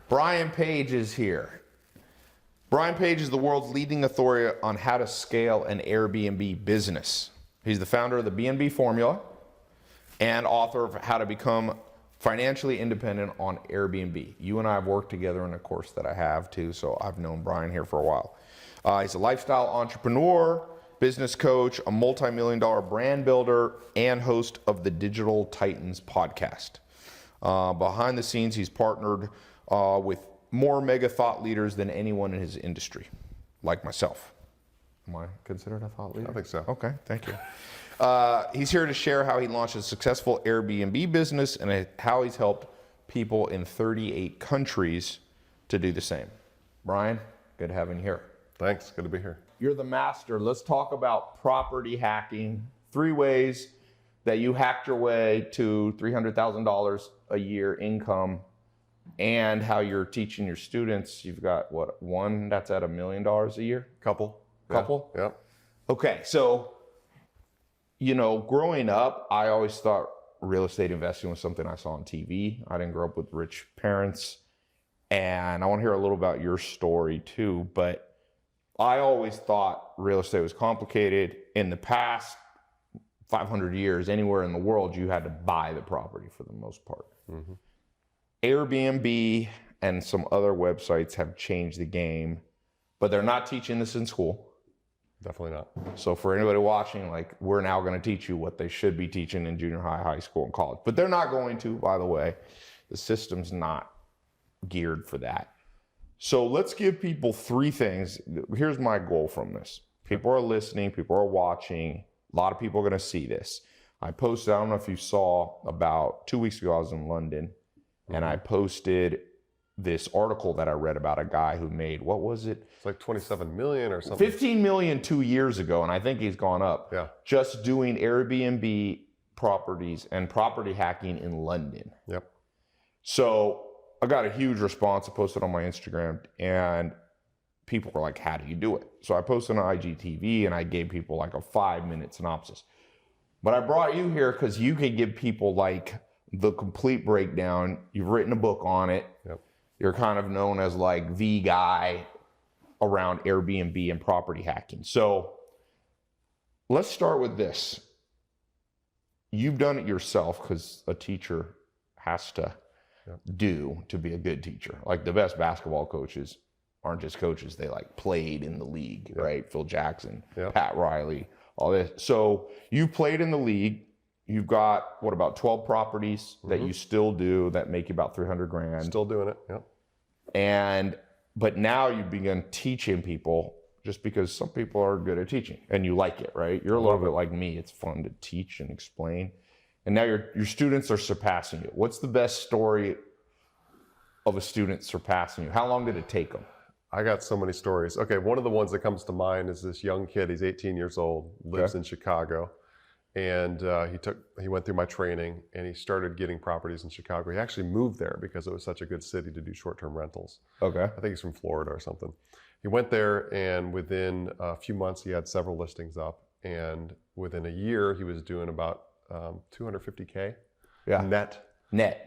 Brian Page is here. Brian Page is the world's leading authority on how to scale an Airbnb business. He's the founder of the B&B Formula and author of How to Become Financially Independent on Airbnb. You and I have worked together in a course that I have too, so I've known Brian here for a while. He's a lifestyle entrepreneur, business coach, a multi-million-dollar brand builder, and host of the Digital Titans podcast. Behind the scenes, he's partnered with more mega thought leaders than anyone in his industry, like myself. Am I considered a thought leader? I think so. Okay, thank you. He's here to share how he launched a successful Airbnb business and how he's helped people in 38 countries to do the same. Brian, good having you here. Thanks, good to be here. You're the master. Let's talk about property hacking. 3 ways that you hacked your way to $300,000 a year income, and how you're teaching your students. You've got what, one that's at $1 million a year? Couple. Yeah. Okay, so, you know, growing up, I always thought real estate investing was something I saw on TV. I didn't grow up with rich parents, and I want to hear a little about your story too, but I always thought real estate was complicated. In the past 500 years, anywhere in the world, you had to buy the property for the most part. Mm-hmm. Airbnb and some other websites have changed the game, but they're not teaching this in school. Definitely not. So for anybody watching, like, we're now going to teach you what they should be teaching in junior high, high school, and college. But they're not going to, by the way. The system's not geared for that. So let's give people 3 things. Here's my goal from this. People are listening, people are watching. A lot of people are going to see this. I posted, I don't know if you saw, about 2 weeks ago, I was in London, and I posted this article that I read about a guy who made, what was it? It's like 27 million or something. 15 million 2 years ago, and I think he's gone up. Yeah. Just doing Airbnb properties and property hacking in London. Yep. So I got a huge response. I posted on my Instagram, and people were like, how do you do it? So I posted on IGTV, and I gave people like a 5-minute synopsis. But I brought you here because you can give people like the complete breakdown. You've written a book on it. Yep. You're kind of known as like the guy around Airbnb and property hacking. So let's start with this. You've done it yourself, because a teacher has to do to be a good teacher. Like, the best basketball coaches aren't just coaches, they like played in the league, right? Phil Jackson, Pat Riley, all this. So you played in the league. You've got, what, about 12 properties that you still do that make you about 300 grand. Still doing it, But now you've begun teaching people, just because some people are good at teaching and you like it, right? You're a little bit like me. It's fun to teach and explain. And now your students are surpassing you. What's the best story of a student surpassing you? How long did it take them? I got so many stories. Okay, one of the ones that comes to mind is this young kid. He's 18 years old, lives in Chicago. And he went through my training, and he started getting properties in Chicago. He actually moved there because it was such a good city to do short-term rentals. Okay. I think he's from Florida or something. He went there, and within a few months, he had several listings up. And within a year, he was doing about $250K net.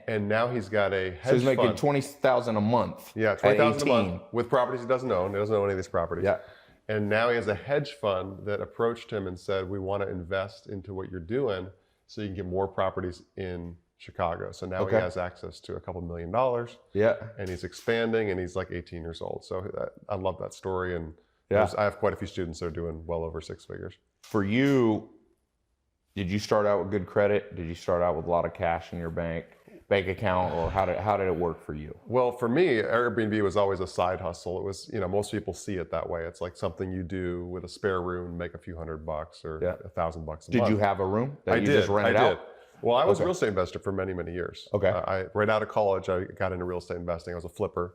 And now he's got a hedge fund. So he's making $20,000 a month. Yeah, $20,000 a month with properties he doesn't own. He doesn't own any of these properties. Yeah. And now he has a hedge fund that approached him and said, we want to invest into what you're doing so you can get more properties in Chicago. So now he has access to a couple $1 million. Yeah. And he's expanding, and he's like 18 years old. So I love that story. And I have quite a few students that are doing well over 6 figures. For you, did you start out with good credit? Did you start out with a lot of cash in your bank account, or how did it work for you? Well, for me, Airbnb was always a side hustle. It was, most people see it that way. It's like something you do with a spare room, make a few $100 or $1,000 a month. Did you have a room that you did. just rented out? Well, I was a real estate investor for many, many years. Okay. Right out of college, I got into real estate investing. I was a flipper,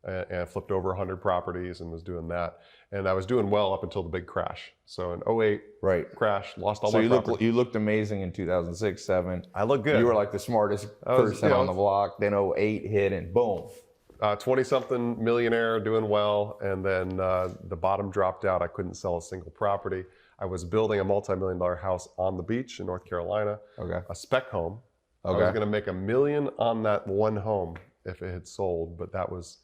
and I flipped over 100 properties and was doing that. And I was doing well up until the big crash. So in 2008, crash, lost all my property. So you looked amazing in 2006, 2007. I looked good. You were like the smartest person on the block. Then 2008 hit, and boom. 20-something millionaire, doing well. And then the bottom dropped out. I couldn't sell a single property. I was building a multi-million-dollar house on the beach in North Carolina. A spec home. I was going to make $1 million on that one home if it had sold, but that was,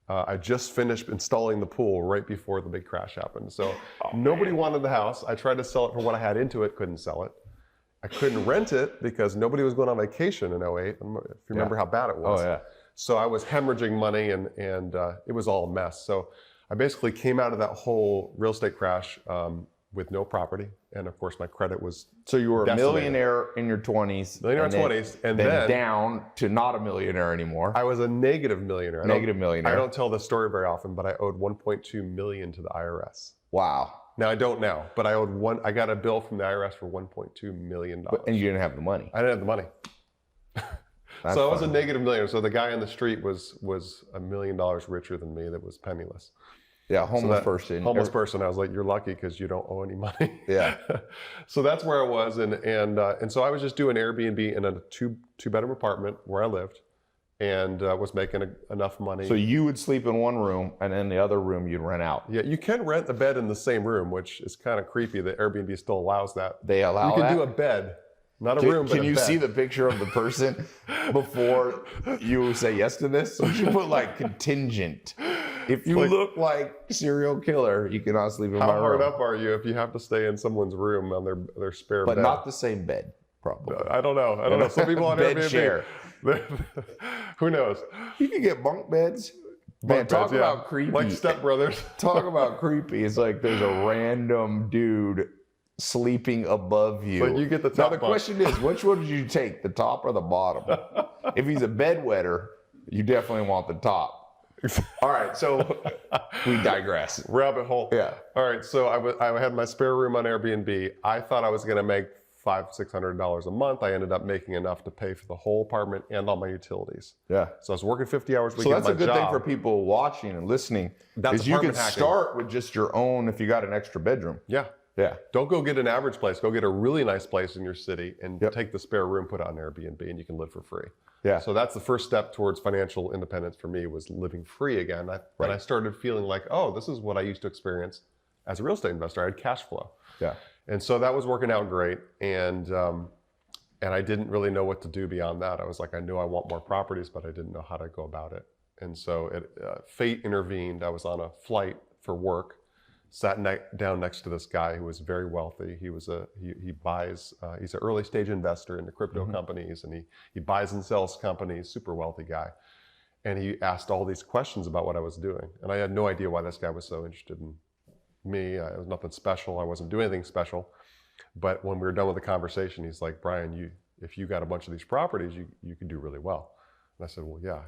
I just finished installing the pool right before the big crash happened. So nobody wanted the house. I tried to sell it for what I had into it, couldn't sell it. I couldn't rent it because nobody was going on vacation in 08. If you remember how bad it was. Oh, yeah. So I was hemorrhaging money and it was all a mess. So I basically came out of that whole real estate crash with no property. And of course my credit was So you were a decimated. millionaire in your 20s. Millionaire in 20s. And then down to not a millionaire anymore. I was a negative millionaire. Negative millionaire. I don't tell this story very often, but I owed 1.2 million to the IRS. Wow. Now I don't now, but I got a bill from the IRS for $1.2 million. And you didn't have the money. I didn't have the money. So I was a negative millionaire. So the guy on the street was $1 million richer than me that was penniless. Yeah, homeless person. Homeless person. I was like, you're lucky because you don't owe any money. Yeah. So that's where I was, and so I was just doing Airbnb in a two-bedroom apartment where I lived, and was making enough money. So you would sleep in one room, and in the other room you'd rent out. Yeah, you can rent a bed in the same room, which is kind of creepy that Airbnb still allows that. They allow that? You that? can do a bed, not a room, but a bed. Can you see the picture of the person before you say yes to this? So you put like contingent. If you look like serial killer, you cannot sleep in my room. How hard up are you if you have to stay in someone's room on their spare bed? But not the same bed, probably. I don't know. I don't know. Some people on Bed Airbnb. share. Who knows? You can get bunk beds. Man, talk about creepy. Like stepbrothers. Talk about creepy. It's like there's a random dude sleeping above you. But you get the top Now the bunk. question is, which one did you take, the top or the bottom? If he's a bedwetter, you definitely want the top. All right, so we digress. Rabbit hole. Yeah. All right, so I had my spare room on Airbnb. I thought I was going to make $500-600 a month. I ended up making enough to pay for the whole apartment and all my utilities. Yeah. So I was working 50 hours a week. So that's at a my good job. thing for people watching and listening. That's is you can apartment hacking. start with just your own if you got an extra bedroom. Yeah. Yeah. Don't go get an average place. Go get a really nice place in your city and Yep. take the spare room, put it on Airbnb, and you can live for free. Yeah. So that's the first step towards financial independence for me, was living free again. And I started feeling like, oh, this is what I used to experience as a real estate investor. I had cash flow. Yeah. And so that was working out great. And I didn't really know what to do beyond that. I was like, I knew I want more properties, but I didn't know how to go about it. And so fate intervened. I was on a flight for work, sat down next to this guy who was very wealthy. He buys, he's an early stage investor into crypto companies, and he buys and sells companies, super wealthy guy. And he asked all these questions about what I was doing. And I had no idea why this guy was so interested in me. It was nothing special. I wasn't doing anything special. But when we were done with the conversation, he's like, Brian, if you got a bunch of these properties, you can do really well. And I said, well, yeah,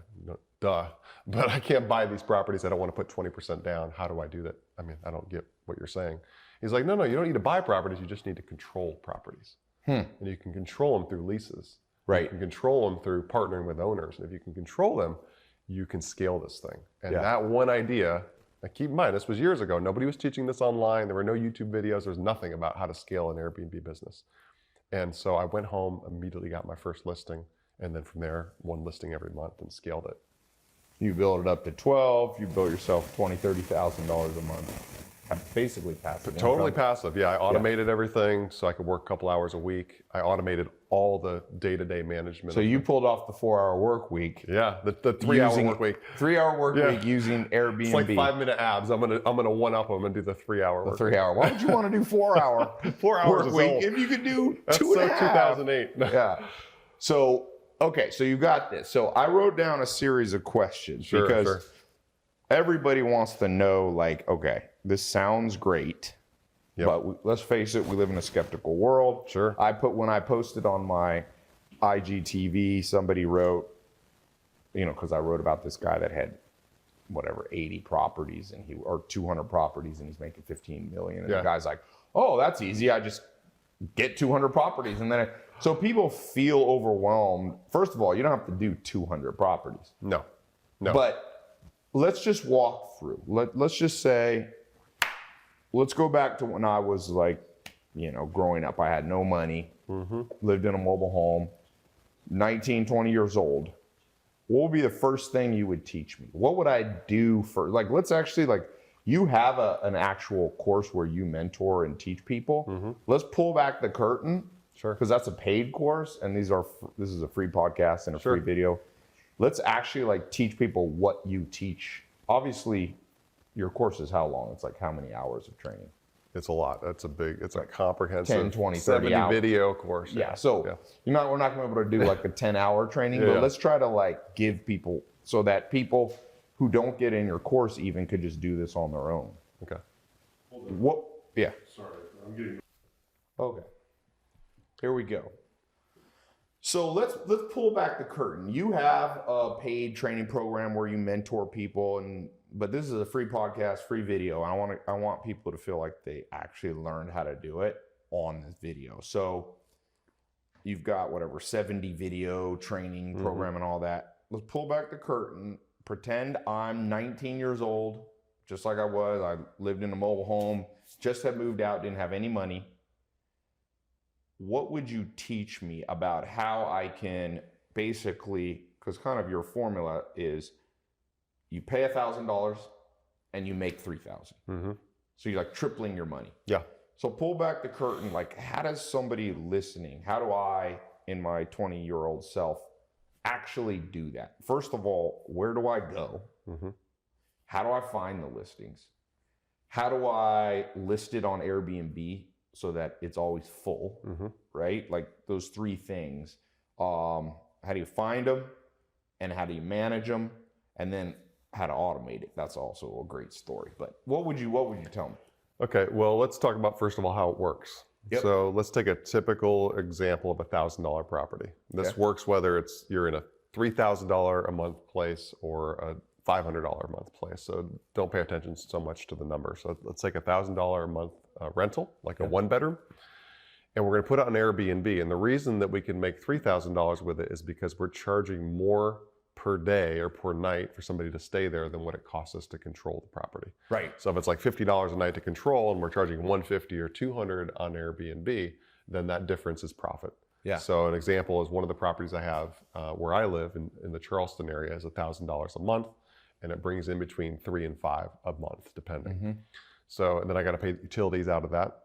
duh. But I can't buy these properties. I don't want to put 20% down. How do I do that? I mean, I don't get what you're saying. He's like, no, you don't need to buy properties. You just need to control properties. And you can control them through leases. Right. You can control them through partnering with owners. And if you can control them, you can scale this thing. And that one idea, now keep in mind, this was years ago. Nobody was teaching this online. There were no YouTube videos. There was nothing about how to scale an Airbnb business. And so I went home, immediately got my first listing. And then from there, one listing every month and scaled it. You build it up to 12. You built yourself $20,000, $30,000 a month. Basically passive. Totally income. passive. Yeah, I automated everything so I could work a couple hours a week. I automated all the day-to-day management. So you pulled off the 4-hour work week. Yeah, the 3-hour work week. 3-hour work week using Airbnb. It's like 5-minute abs. I'm gonna one up them. I'm gonna do the 3-hour work. 3-hour. Why would you want to do 4-hour 4 hours work is week old. if you could do That's 2.5? so 2008. Yeah. So okay, so you got this. So I wrote down a series of questions because everybody wants to know, like, okay, this sounds great, but let's face it, we live in a skeptical world. Sure. When I posted on my IGTV, somebody wrote, because I wrote about this guy that had 80 properties or 200 properties, and he's making 15 million. And the guy's like, oh, that's easy. I just get 200 properties. And then, so people feel overwhelmed. First of all, you don't have to do 200 properties. No. But let's just walk through. Let's just say, let's go back to when I was like, growing up. I had no money, lived in a mobile home, 19, 20 years old. What would be the first thing you would teach me? What would I do for, let's actually, you have an actual course where you mentor and teach people. Let's pull back the curtain. Sure. Because that's a paid course, and this is a free podcast and a free video. let's actually like teach people what you teach. Obviously, your course is how long? It's like how many hours of training? It's a lot. It's a comprehensive 10, 20, 30 70 hours. video course. Yeah. So we're not going to be able to do like a 10-hour training, but let's try to like give people so that people who don't get in your course even could just do this on their own. Okay. What? Yeah. Sorry, I'm getting. Okay. Here we go. So let's pull back the curtain. You have a paid training program where you mentor people, but this is a free podcast, free video. I want people to feel like they actually learned how to do it on this video. So you've got 70 video training program and all that. Let's pull back the curtain. Pretend I'm 19 years old, just like I was. I lived in a mobile home, just had moved out, didn't have any money. What would you teach me about how I can basically, because kind of your formula is you pay $1,000 and you make $3,000. So you're like tripling your money. Yeah. So pull back the curtain. Like, how does somebody listening, how do I, in my 20-year-old self, actually do that? First of all, where do I go? How do I find the listings? How do I list it on Airbnb so that it's always full, right? Like those three things. How do you find them, and how do you manage them, and then how to automate it? That's also a great story. But what would you tell me? Okay, well, let's talk about first of all how it works. So let's take a typical example of $1,000 property. This works whether you're in a $3,000 a month place or a $500 a month place. So don't pay attention so much to the number. So let's take $1,000 a month rental, like a one bedroom, and we're going to put it on Airbnb. And the reason that we can make $3,000 with it is because we're charging more per day or per night for somebody to stay there than what it costs us to control the property. Right. So if it's like $50 a night to control and we're charging $150 or $200 on Airbnb, then that difference is profit. Yeah. So an example is one of the properties I have where I live in the Charleston area is $1,000 a month, and it brings in between $3,000 and $5,000 a month, depending. So, and then I got to pay utilities out of that.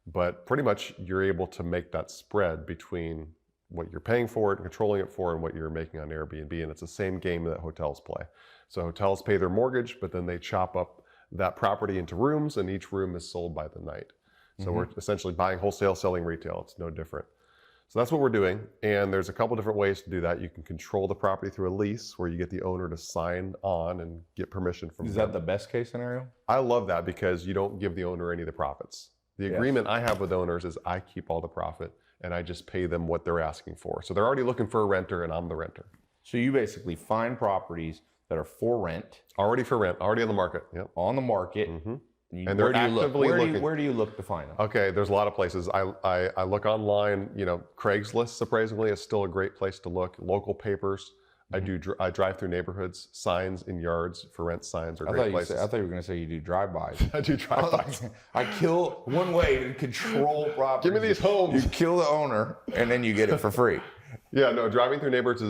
But pretty much you're able to make that spread between what you're paying for it and controlling it for and what you're making on Airbnb. And it's the same game that hotels play. So hotels pay their mortgage, but then they chop up that property into rooms, and each room is sold by the night. So we're essentially buying wholesale, selling retail. It's no different. So that's what we're doing. And there's a couple different ways to do that. You can control the property through a lease where you get the owner to sign on and get permission from them. Is that the best case scenario? I love that because you don't give the owner any of the profits. The agreement I have with owners is I keep all the profit and I just pay them what they're asking for. So they're already looking for a renter and I'm the renter. So you basically find properties that are for rent. Already for rent, already on the market. Yep. On the market. And they're actively looking. Where do you look to find them? Okay, there's a lot of places. I look online. Craigslist, surprisingly, is still a great place to look. Local papers. I drive through neighborhoods. Signs in yards for rent signs are great places. I thought you were going to say you do drive-bys. I do drive-bys. I kill one way to control property. Give me these homes. You kill the owner, and then you get it for free. Yeah, no, driving through neighborhoods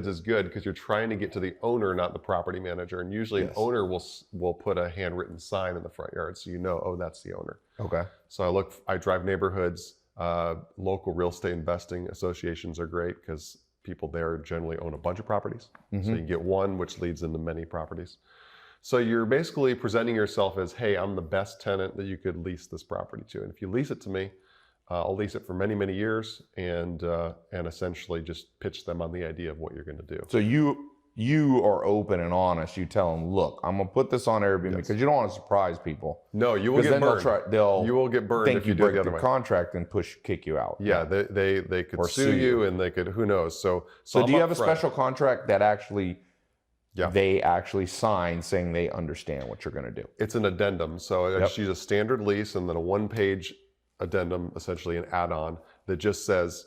is good because you're trying to get to the owner, not the property manager. And usually an owner will put a handwritten sign in the front yard so you know, oh, that's the owner. Okay. So I drive neighborhoods. Local real estate investing associations are great because people there generally own a bunch of properties. So you can get one, which leads into many properties. So you're basically presenting yourself as, hey, I'm the best tenant that you could lease this property to. And if you lease it to me, I'll lease it for many, many years and essentially just pitch them on the idea of what you're going to do. So you are open and honest. You tell them, look, I'm going to put this on Airbnb because you don't want to surprise people. No, you will get burned. You will get burned if you do it the other way. Contract and kick you out. Yeah, they could sue you and they could, who knows. So do you have a special contract that actually they actually sign saying they understand what you're going to do? It's an addendum. So I just use a standard lease and then a one-page addendum, essentially an add-on that just says,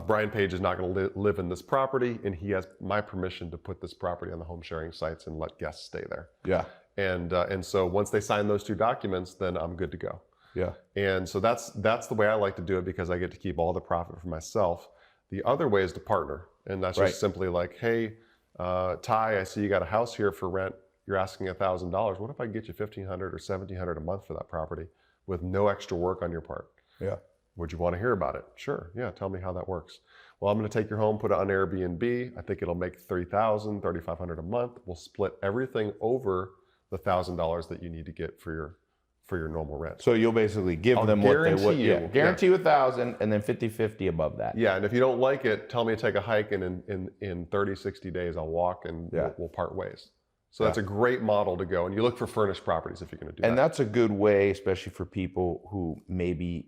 Brian Page is not going to live in this property, and he has my permission to put this property on the home sharing sites and let guests stay there. Yeah. And so once they sign those two documents, then I'm good to go. Yeah. And so that's the way I like to do it because I get to keep all the profit for myself. The other way is to partner, and that's just simply like, hey, Ty, I see you got a house here for rent. You're asking $1,000. What if I get you $1,500 or $1,700 a month for that property with no extra work on your part? Yeah. Would you want to hear about it? Sure. Yeah. Tell me how that works. Well, I'm going to take your home, put it on Airbnb. I think it'll make $3,000, $3,500 a month. We'll split everything over the $1,000 that you need to get for your normal rent. So you'll basically give them what they would. You, guarantee you 1,000 and then 50-50 above that. Yeah, and if you don't like it, tell me to take a hike, and in 30, 60 days I'll walk, and we'll part ways. So that's a great model to go. And you look for furnished properties if you're going to do that. And that's a good way, especially for people who maybe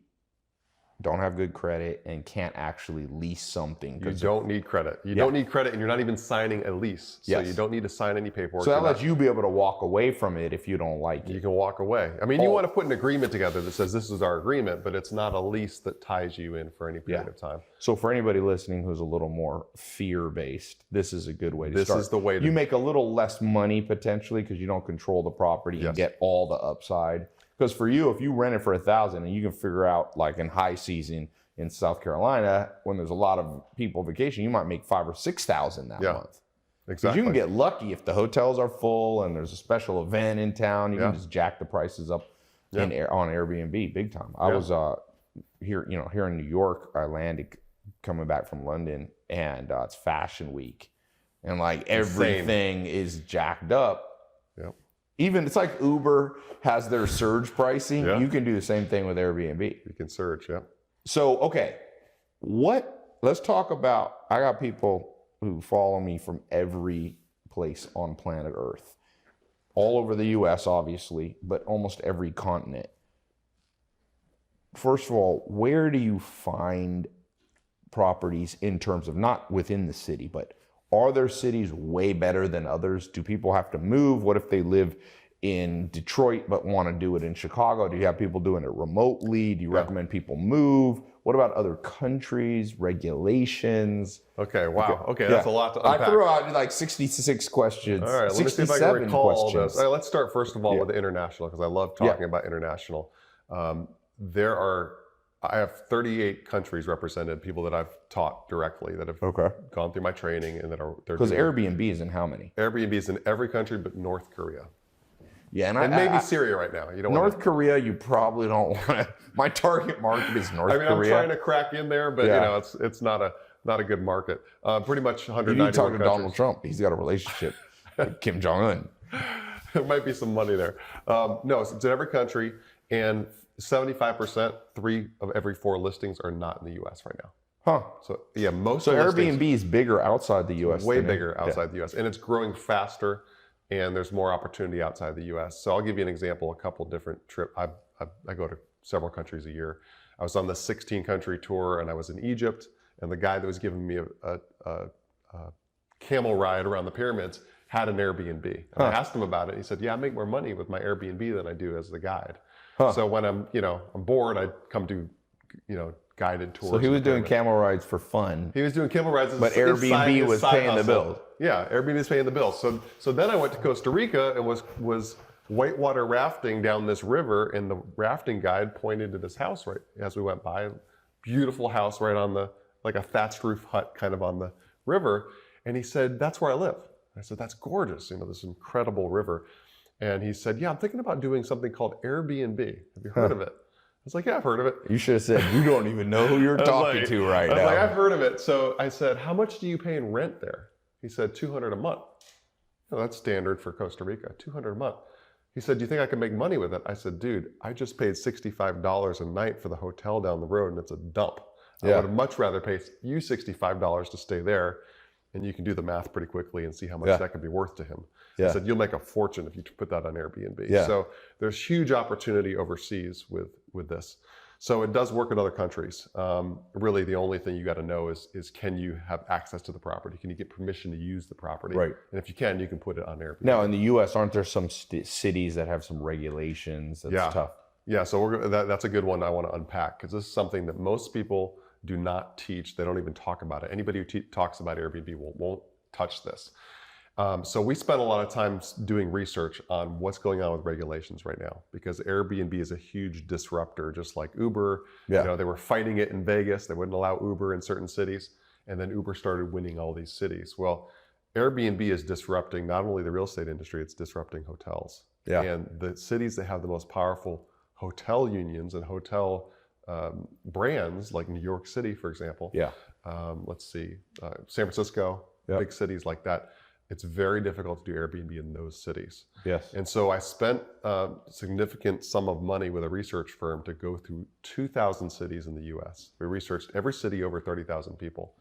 don't have good credit and can't actually lease something. You don't need credit. You don't need credit, and you're not even signing a lease. So you don't need to sign any paperwork. So that lets you be able to walk away from it if you don't like it. You can walk away. I mean, you want to put an agreement together that says this is our agreement, but it's not a lease that ties you in for any period of time. So for anybody listening who's a little more fear-based, this is a good way to start. This is the way to... You make a little less money potentially because you don't control the property and get all the upside. Because for you, if you rent it for 1,000 and you can figure out, like in high season in South Carolina, when there's a lot of people vacation, you might make $5,000 or $6,000 that month. Exactly. You can get lucky if the hotels are full and there's a special event in town. You can just jack the prices up on Airbnb big time. I was here in New York. I landed coming back from London, and it's Fashion Week, and like everything is jacked up. Yep. Even it's like Uber has their surge pricing. You can do the same thing with Airbnb. You can surge, So, okay, let's talk about, I got people who follow me from every place on planet Earth, all over the US, obviously, but almost every continent. First of all, where do you find properties in terms of not within the city, but are there cities way better than others? Do people have to move? What if they live in Detroit but want to do it in Chicago? Do you have people doing it remotely? Do you recommend people move? What about other countries, regulations? Okay, wow. Okay, that's a lot to unpack. I threw out like 66 questions. All right, let me see if I can recall all this. All right, let's start first of all with the international, because I love talking about international. I have 38 countries represented, people that I've taught directly, that have gone through my training, and that are... Because Airbnb is in how many? Airbnb is in every country but North Korea. Yeah, and maybe Syria right now. You don't North Korea, you probably don't want to. My target market is North Korea. I'm trying to crack in there, but it's not a good market. Pretty much 191 countries. You need to talk to Donald Trump. He's got a relationship with Kim Jong-un. There might be some money there. No, it's in every country, and 75%, 3 of every 4 listings are not in the U.S. right now. Huh. So most. So Airbnb is bigger outside the U.S. Way bigger outside the U.S. and it's growing faster. And there's more opportunity outside the U.S. So I'll give you an example, a couple different trips. I go to several countries a year. I was on the 16-country tour, and I was in Egypt, and the guy that was giving me a camel ride around the pyramids had an Airbnb. And I asked him about it. He said, yeah, I make more money with my Airbnb than I do as the guide. So when I'm bored, I come do, guided tours. So he was doing camel rides for fun. He was doing camel rides, but Airbnb was paying the bills. Yeah, Airbnb is paying the bills. So then I went to Costa Rica and was whitewater rafting down this river, and the rafting guide pointed to this house right as we went by. Beautiful house right on like a thatched roof hut kind of on the river. And he said, that's where I live. I said, that's gorgeous, this incredible river. And he said, yeah, I'm thinking about doing something called Airbnb. Have you heard of it? I was like, yeah, I've heard of it. You should have said, you don't even know who you're talking to right now. I was like, I've heard of it. So I said, how much do you pay in rent there? He said, $200 a month. That's standard for Costa Rica, $200 a month. He said, do you think I can make money with it? I said, dude, I just paid $65 a night for the hotel down the road, and it's a dump. I would have much rather pay you $65 to stay there, and you can do the math pretty quickly and see how much that could be worth to him. I said, you'll make a fortune if you put that on Airbnb. So there's huge opportunity overseas with this. So it does work in other countries. Really, the only thing you got to know is can you have access to the property? Can you get permission to use the property? Right. And if you can put it on Airbnb. Now, in the U.S., aren't there some cities that have some regulations that's tough? Yeah, so that's a good one I want to unpack, because this is something that most people do not teach. They don't even talk about it. Anybody who talks about Airbnb won't touch this. So we spent a lot of time doing research on what's going on with regulations right now, because Airbnb is a huge disruptor, just like Uber. They were fighting it in Vegas. They wouldn't allow Uber in certain cities. And then Uber started winning all these cities. Well, Airbnb is disrupting not only the real estate industry, it's disrupting hotels. And the cities that have the most powerful hotel unions and hotel brands, like New York City, for example, let's see, San Francisco, Yep. big cities like that. It's very difficult to do Airbnb in those cities. Yes. And so I spent a significant sum of money with a research firm to go through 2,000 cities in the US. We researched every city over 30,000 people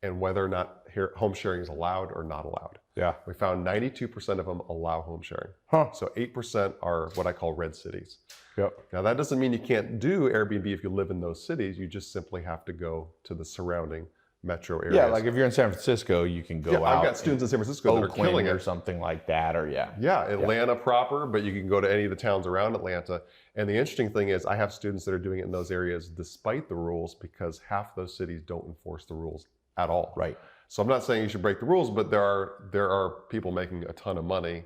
and whether or not home sharing is allowed or not allowed. Yeah. We found 92% of them allow home sharing. Huh. So 8% are what I call red cities. Yep. Now that doesn't mean you can't do Airbnb if you live in those cities. You just simply have to go to the surrounding metro areas. Yeah, like if you're in San Francisco, you can go out. I've got students in San Francisco that are killing it. Or something like that, or yeah. Yeah, Atlanta proper, but you can go to any of the towns around Atlanta. And the interesting thing is I have students that are doing it in those areas despite the rules because half those cities don't enforce the rules at all. Right. So I'm not saying you should break the rules, but there are people making a ton of money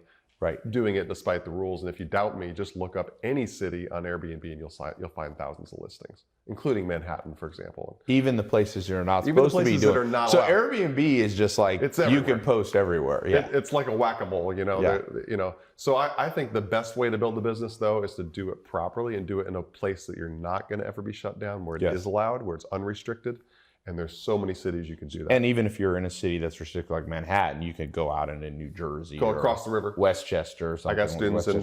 doing it despite the rules. And if you doubt me, just look up any city on Airbnb and you'll find thousands of listings, including Manhattan, for example. Even the places you're not supposed to be doing. That are not so allowed. Airbnb is just like you can post everywhere. Yeah. It's like a whack-a-mole, you know. Yeah. So I think the best way to build a business though is to do it properly and do it in a place that you're not going to ever be shut down, where it is allowed, where it's unrestricted. And there's so many cities you can do that. And even if you're in a city that's restricted like Manhattan, you could go out into New Jersey, go across the river, Westchester. Or something. I got students in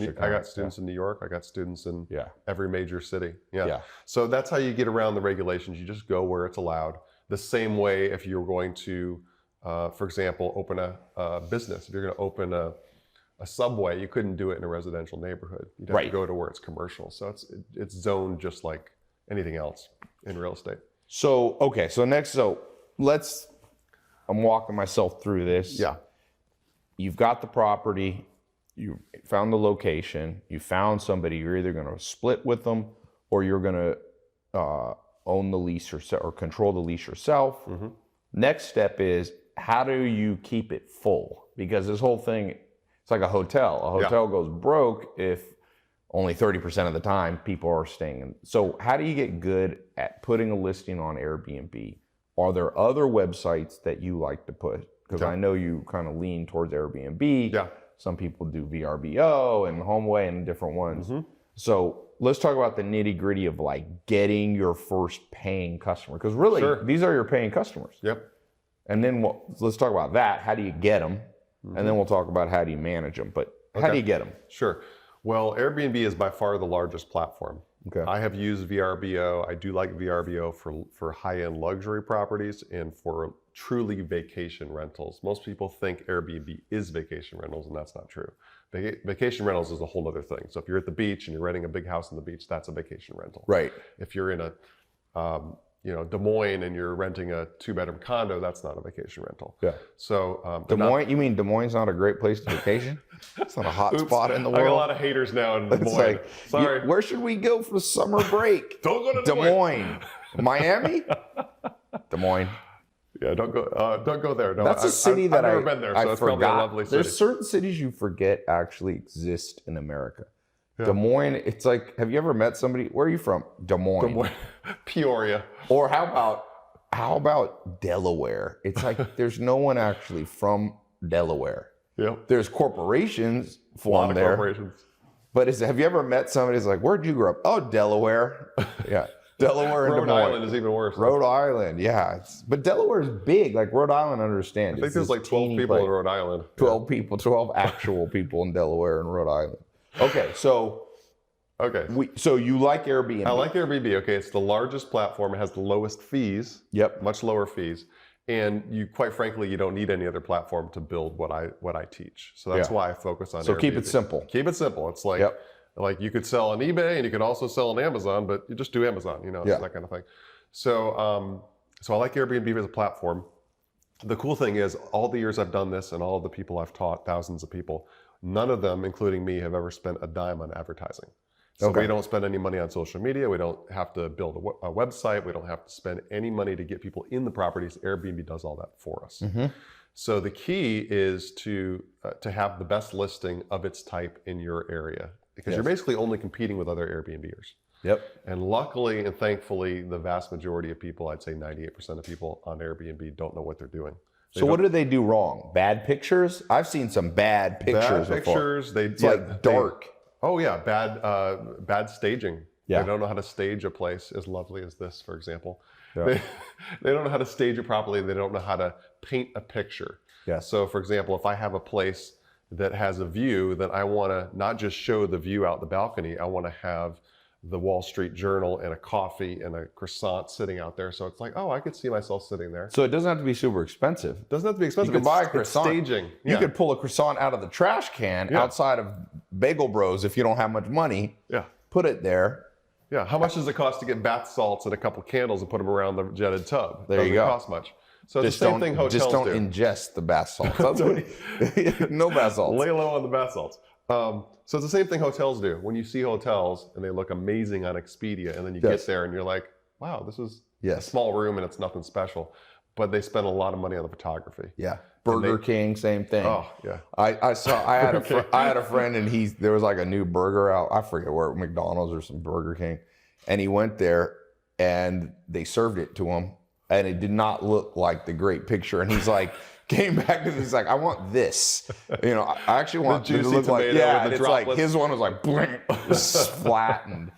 New York. I got students in every major city. Yeah. So that's how you get around the regulations. You just go where it's allowed. The same way if you're going to, for example, open a business. If you're going to open a Subway, you couldn't do it in a residential neighborhood. You'd have to go to where it's commercial. So it's zoned just like anything else in real estate. So, okay, I'm walking myself through this. Yeah. You've got the property, you found the location, you found somebody, you're either going to split with them or you're going to own the lease or control the lease yourself. Mm-hmm. Next step is, how do you keep it full? Because this whole thing, it's like a hotel. A hotel goes broke if only 30% of the time people are staying in. So how do you get good at putting a listing on Airbnb? Are there other websites that you like to put? Because I know you kind of lean towards Airbnb. Yeah. Some people do VRBO and HomeAway and different ones. Mm-hmm. So let's talk about the nitty gritty of like getting your first paying customer. Because really, these are your paying customers. Yep. And then let's talk about that. How do you get them? Mm-hmm. And then we'll talk about how do you manage them. But how do you get them? Sure. Well, Airbnb is by far the largest platform. Okay. I have used VRBO. I do like VRBO for high-end luxury properties and for truly vacation rentals. Most people think Airbnb is vacation rentals, and that's not true. Vacation rentals is a whole other thing. So if you're at the beach and you're renting a big house on the beach, that's a vacation rental. Right. If you're in a Des Moines and you're renting a 2-bedroom condo, that's not a vacation rental. Yeah. So Des Moines, you mean Des Moines not a great place to vacation? It's not a hot spot in the world. I got a lot of haters now in Des Moines. Sorry. Where should we go for summer break? Don't go to Des Moines. Miami? Des Moines. Yeah, don't go there. No, that's a city that I've never been there, so it's probably a lovely city. There's certain cities you forget actually exist in America. Yeah. Des Moines, it's like, have you ever met somebody? Where are you from? Des Moines. Des Moines. Peoria. Or how about Delaware? It's like there's no one actually from Delaware. Yep. There's corporations formed there. Corporations. But have you ever met somebody who's like, where'd you grow up? Oh, Delaware. Yeah. Delaware and Des Moines. Rhode Island is even worse. Rhode Island, yeah. But Delaware is big. Like Rhode Island, understand. I think there's like 12 people in Rhode Island. 12 people, 12 actual people in Delaware and Rhode Island. Okay, so you like Airbnb. I like Airbnb. Okay, it's the largest platform. It has the lowest fees. Yep. Much lower fees. And quite frankly, you don't need any other platform to build what I teach. So that's why I focus on Airbnb. So keep it simple. Keep it simple. It's like, like you could sell on eBay and you could also sell on Amazon, but you just do Amazon, that kind of thing. So, so I like Airbnb as a platform. The cool thing is all the years I've done this and all of the people I've taught, thousands of people, none of them, including me, have ever spent a dime on advertising. So we don't spend any money on social media. We don't have to build a website. We don't have to spend any money to get people in the properties. Airbnb does all that for us. Mm-hmm. So the key is to have the best listing of its type in your area, because you're basically only competing with other Airbnbers. Yep. And luckily and thankfully, the vast majority of people, I'd say 98% of people on Airbnb don't know what they're doing. So what do they do wrong? Bad pictures? I've seen some bad pictures before. It's like dark. Oh yeah, bad staging. Yeah. They don't know how to stage a place as lovely as this, for example. They don't know how to stage it properly. They don't know how to paint a picture. Yes. So for example, if I have a place that has a view, then I want to not just show the view out the balcony. I want to have the Wall Street Journal and a coffee and a croissant sitting out there. So it's like, oh, I could see myself sitting there. So it doesn't have to be super expensive. It doesn't have to be expensive. You can buy a croissant. It's staging. You could pull a croissant out of the trash can outside of Bagel Bros if you don't have much money. Yeah. Put it there. Yeah. How much does it cost to get bath salts and a couple candles and put them around the jetted tub? There you go. Doesn't cost much. So it's the same thing hotels do. Just don't ingest the bath salts. No bath salts. Lay low on the bath salts. So it's the same thing hotels do. When you see hotels and they look amazing on Expedia, and then you get there and you're like, wow, this is a small room and it's nothing special. But they spend a lot of money on the photography. Yeah. Burger King, same thing. Oh, yeah. I had a friend, and there was like a new burger out. I forget where, McDonald's or some Burger King. And he went there and they served it to him. And it did not look like the great picture. And he's like, came back and he's like, I want this. You know, I actually want it to look like, and it's like, his one was like, flattened.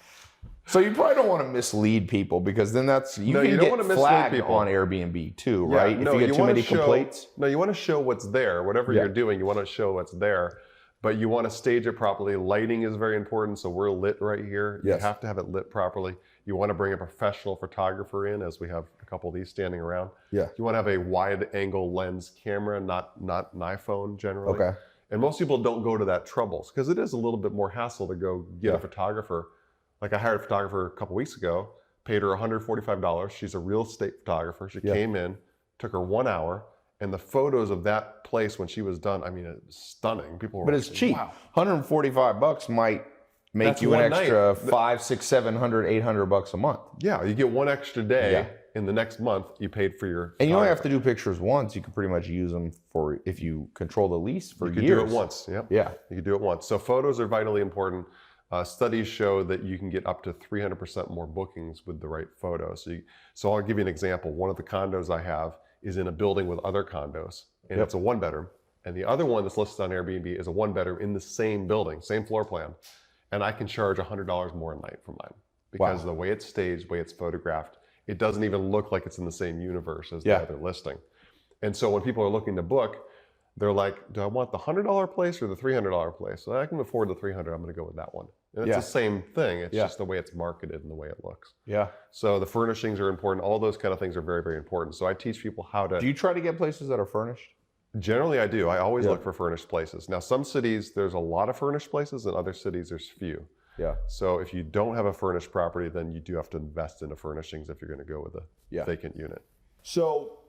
So you probably don't want to mislead people, because then you can get flagged on Airbnb too, right? No, if you get too many complaints. No, you want to show what's there. Whatever you're doing, you want to show what's there. But you want to stage it properly. Lighting is very important. So we're lit right here. You have to have it lit properly. You want to bring a professional photographer in, as we have a couple of these standing around. Yeah. You want to have a wide angle lens camera, not an iPhone generally. Okay. And most people don't go to that trouble, because it is a little bit more hassle to go get a photographer. Like I hired a photographer a couple weeks ago, paid her $145. She's a real estate photographer. She came in, took her 1 hour. And the photos of that place when she was done, I mean, it was stunning. People were, but it's cheap. Wow. $145 might make you an extra $500, $600, $700, $800 a month. Yeah, you get one extra day in the next month. You paid for your. And you only have to do pictures once. You can pretty much use them for, if you control the lease, for years. You can do it once. Yep. Yeah, you can do it once. So photos are vitally important. Studies show that you can get up to 300% more bookings with the right photos. So I'll give you an example. One of the condos I have is in a building with other condos, and it's a 1-bedroom. And the other one that's listed on Airbnb is a 1-bedroom in the same building, same floor plan. And I can charge $100 more a night for mine, because of the way it's staged, the way it's photographed. It doesn't even look like it's in the same universe as the other listing. And so when people are looking to book, they're like, do I want the $100 place or the $300 place? So I can afford the $300, I'm gonna go with that one. And it's the same thing. It's just the way it's marketed and the way it looks. Yeah. So the furnishings are important. All those kind of things are very, very important. So I teach people how to. Do you try to get places that are furnished? Generally, I do. I always look for furnished places. Now, some cities, there's a lot of furnished places, and other cities, there's few. Yeah. So if you don't have a furnished property, then you do have to invest in the furnishings if you're going to go with a vacant unit. So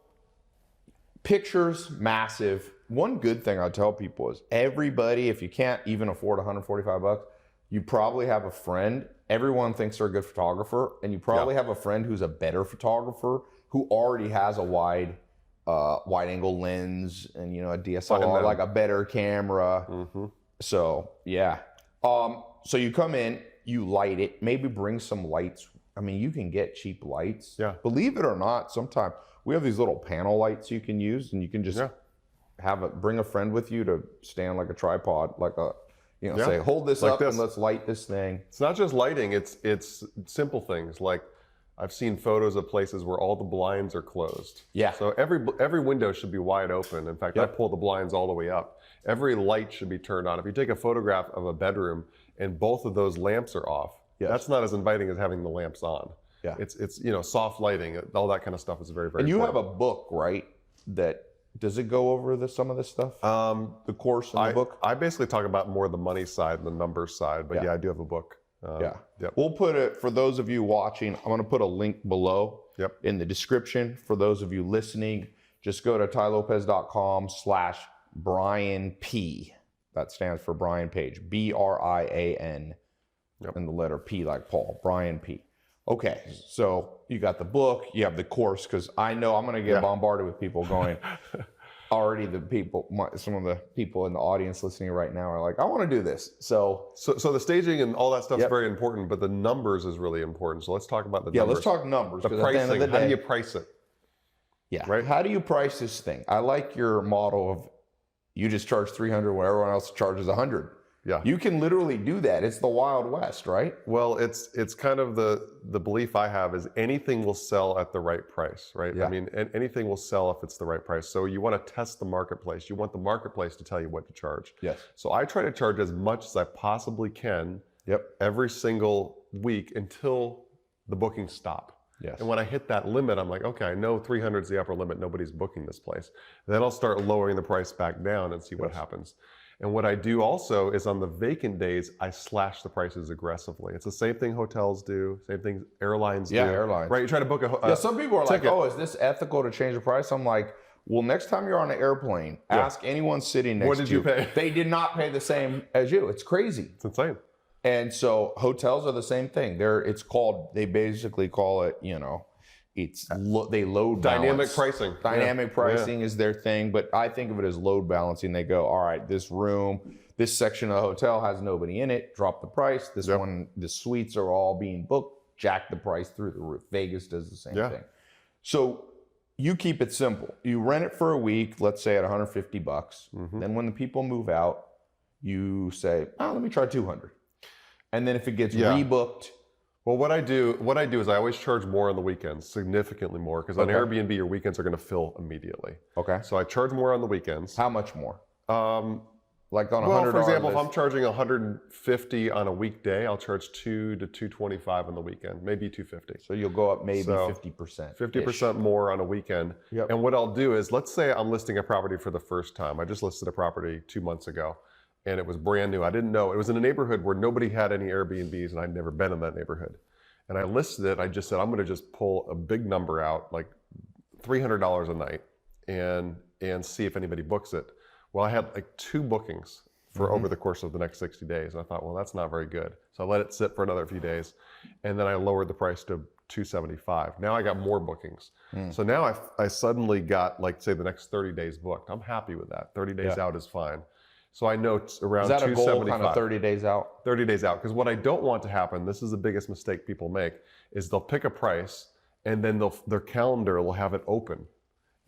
pictures, massive. One good thing I tell people is everybody, if you can't even afford $145, you probably have a friend. Everyone thinks they're a good photographer, and you probably have a friend who's a better photographer who already has a wide angle lens and, you know, a DSLR, like a better camera. Mm-hmm. So so you come in, you light it, maybe bring some lights. I mean, you can get cheap lights. Yeah. Believe it or not, sometimes we have these little panel lights you can use, and you can just bring a friend with you to stand like a tripod, like a, you know, say, hold this up and let's light this thing. It's not just lighting, it's simple things. Like I've seen photos of places where all the blinds are closed. Yeah. So every window should be wide open. In fact, I pull the blinds all the way up. Every light should be turned on. If you take a photograph of a bedroom and both of those lamps are off, that's not as inviting as having the lamps on. Yeah. It's you know, soft lighting, all that kind of stuff is very, very important. And you have a book, right? Does it go over some of this stuff? The course in the book? I basically talk about more the money side and the numbers side, but I do have a book. We'll put it, for those of you watching, I'm gonna put a link below in the description. For those of you listening, just go to tailopez.com/Brian P. That stands for Brian Page, BRIAN, and the letter P like Paul, Brian P. Okay, so you got the book, you have the course, because I know I'm going to get bombarded with people going, already some of the people in the audience listening right now are like, I want to do this. So the staging and all that stuff is very important, but the numbers is really important. So let's talk about the numbers. Yeah, let's talk numbers. The pricing, how do you price it? Yeah, right? How do you price this thing? I like your model of you just charge $300 when everyone else charges $100. Yeah. You can literally do that. It's the Wild West, right? Well, it's kind of the belief I have is anything will sell at the right price, right? Yeah. I mean, anything will sell if it's the right price. So you want to test the marketplace. You want the marketplace to tell you what to charge. Yes. So I try to charge as much as I possibly can every single week until the bookings stop. Yes. And when I hit that limit, I'm like, okay, I know 300 is the upper limit. Nobody's booking this place. Then I'll start lowering the price back down and see what happens. And what I do also is on the vacant days, I slash the prices aggressively. It's the same thing hotels do, same thing airlines do. Yeah, airlines. Right, you try to book a yeah, some people are ticket. like, oh, is this ethical to change the price? I'm like, well, next time you're on an airplane, ask anyone sitting next to you. What did you pay? They did not pay the same as you. It's crazy. It's insane. And so hotels are the same thing. They basically call it, they load Dynamic balance. pricing. Dynamic pricing is their thing, but I think of it as load balancing. They go, all right, this room, this section of the hotel has nobody in it, drop the price. This one, the suites are all being booked, jack the price through the roof. Vegas does the same thing. So you keep it simple. You rent it for a week, let's say at $150. Then when the people move out, you say, let me try 200. And then if it gets rebooked. Well, what I do is I always charge more on the weekends, significantly more, because on Airbnb, your weekends are going to fill immediately. Okay. So I charge more on the weekends. How much more? Like on a $100 well, for example, list. if I'm charging $150 on a weekday, I'll charge $200 to $225 on the weekend, maybe $250. So you'll go up maybe 50%. 50% more on a weekend. Yep. And what I'll do is, let's say I'm listing a property for the first time. I just listed a property 2 months ago. And it was brand new. I didn't know. It was in a neighborhood where nobody had any Airbnbs, and I'd never been in that neighborhood. And I listed it. I just said, I'm going to just pull a big number out, like $300 a night, and see if anybody books it. Well, I had like 2 bookings for over the course of the next 60 days. And I thought, well, that's not very good. So I let it sit for another few days, and then I lowered the price to $275. Now I got more bookings. So now I suddenly got, like, say, the next 30 days booked. I'm happy with that. 30 days out is fine. So I know it's around 275. Is that a goal, kind of 30 days out? 30 days out. Because what I don't want to happen, this is the biggest mistake people make, is they'll pick a price and then their calendar will have it open.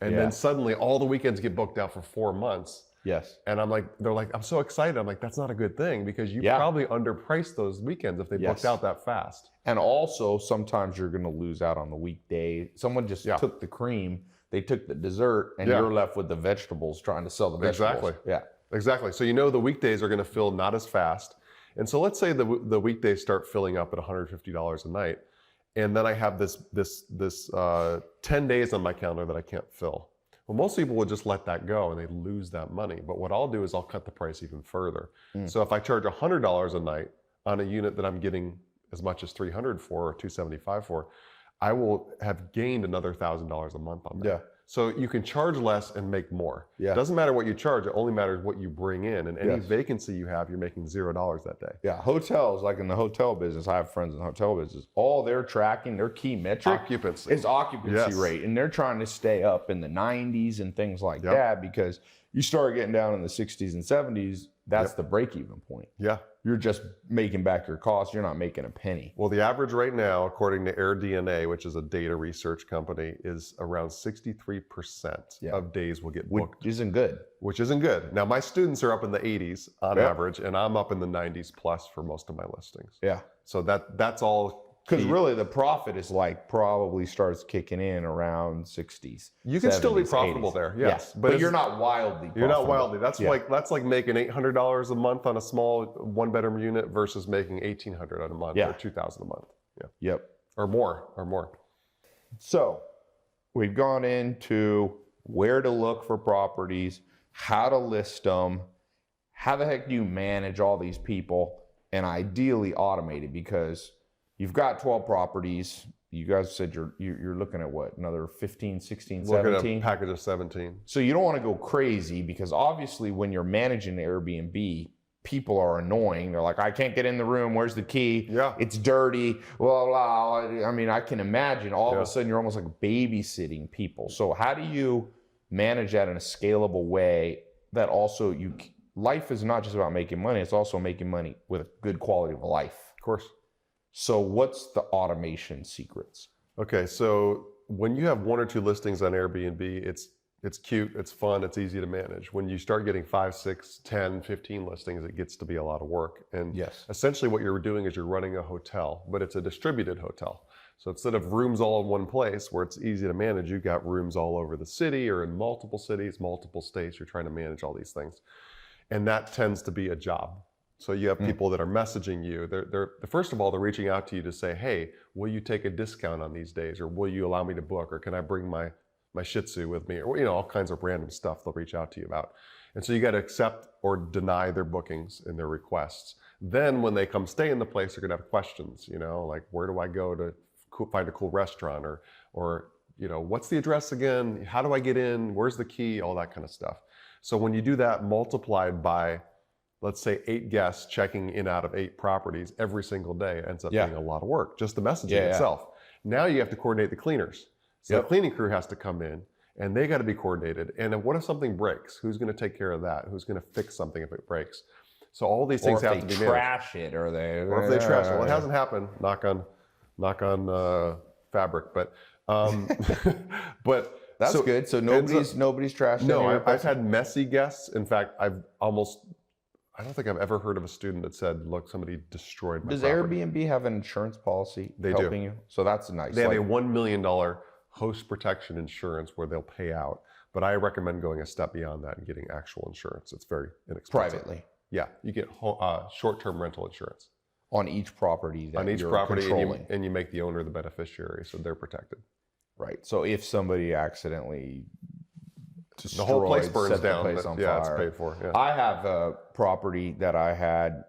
And then suddenly all the weekends get booked out for 4 months. Yes. And they're like, I'm so excited. I'm like, that's not a good thing, because you probably underpriced those weekends if they booked out that fast. And also, sometimes you're going to lose out on the weekday. Someone just took the cream, they took the dessert, and you're left with the vegetables trying to sell the vegetables. Exactly. Yeah. Exactly. So the weekdays are going to fill not as fast. And so let's say the weekdays start filling up at $150 a night. And then I have this 10 days on my calendar that I can't fill. Well, most people would just let that go and they lose that money. But what I'll do is I'll cut the price even further. So if I charge $100 a night on a unit that I'm getting as much as $300 for or $275 for, I will have gained another $1,000 a month on that. Yeah. So you can charge less and make more. Yeah. It doesn't matter what you charge, it only matters what you bring in. And any vacancy you have, you're making $0 that day. Yeah, hotels, like in the hotel business, I have friends in the hotel business, all they're tracking, their key metric is occupancy rate. And they're trying to stay up in the 90s and things like that, because you start getting down in the 60s and 70s, that's the break-even point. Yeah. You're just making back your costs. You're not making a penny. Well, the average right now, according to AirDNA, which is a data research company, is around 63% of days will get booked. Which isn't good. Which isn't good. Now, my students are up in the 80s on average, and I'm up in the 90s plus for most of my listings. Yeah. So that's all. Because really the profit is like probably starts kicking in around 60s. You can 70s, still be profitable 80s. There, yes. But you're not wildly profitable. You're not wildly. That's like making $800 a month on a small 1-bedroom unit versus making $1,800 a month or $2,000 a month. Yeah. Yep. Or more. So we've gone into where to look for properties, how to list them, how the heck do you manage all these people, and ideally automate it, because you've got 12 properties. You guys said you're looking at what, another 15, 16, 17? Looking at a package of 17. So you don't want to go crazy, because obviously when you're managing the Airbnb, people are annoying. They're like, I can't get in the room. Where's the key? Yeah. It's dirty. Blah, blah. I mean, I can imagine all of a sudden you're almost like babysitting people. So how do you manage that in a scalable way that also life is not just about making money. It's also making money with a good quality of life. Of course. So what's the automation secrets? Okay, so when you have 1 or 2 listings on Airbnb, it's It's cute, it's fun, it's easy to manage. When you start getting 5, 6, 10, 15 listings, it gets to be a lot of work. And Yes. essentially what you're doing is you're running a hotel, but it's a distributed hotel. So instead of rooms all in one place where it's easy to manage, you've got rooms all over the city or in multiple cities, multiple states. You're trying to manage all these things. And that tends to be a job. So you have people that are messaging you. They're first of all, they're reaching out to you to say, hey, will you take a discount on these days? Or will you allow me to book? Or can I bring my Shih Tzu with me? Or, all kinds of random stuff they'll reach out to you about. And so you got to accept or deny their bookings and their requests. Then when they come stay in the place, they're going to have questions, like where do I go to find a cool restaurant? Or what's the address again? How do I get in? Where's the key? All that kind of stuff. So when you do that multiplied by, let's say 8 guests checking in out of 8 properties every single day, it ends up being a lot of work, just the messaging itself. Now you have to coordinate the cleaners. So the cleaning crew has to come in and they got to be coordinated. And then what if something breaks? Who's going to take care of that? Who's going to fix something if it breaks? So all these things have to be managed. Or if they trash it, or if they trash it. Well, it hasn't happened. Knock on fabric, but but that's good. So nobody's trashing. No, I've had messy guests. In fact, I don't think I've ever heard of a student that said, look, somebody destroyed my property. Airbnb have an insurance policy they helping do. you? So that's nice. They have a $1 million host protection insurance where they'll pay out. But I recommend going a step beyond that and getting actual insurance. It's very inexpensive. Privately. Yeah, you get short-term rental insurance. On each property that you're controlling. And you make the owner the beneficiary, so they're protected. Right. So if somebody accidentally the whole place burns down, place on fire. It's fire. paid for. Yeah. I have a property that I had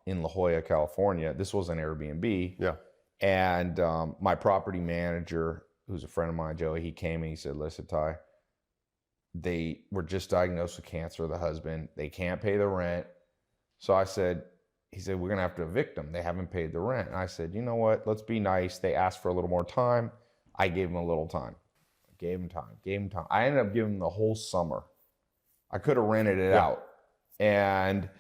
in La Jolla, California. This was an Airbnb. Yeah. And my property manager, who's a friend of mine, Joey, he came and he said, listen, Ty, they were just diagnosed with cancer, the husband. They can't pay the rent. So he said, we're going to have to evict them. They haven't paid the rent. And I said, you know what? Let's be nice. They asked for a little more time. I gave them a little time. Gave him time. I ended up giving him the whole summer. I could have rented it out. And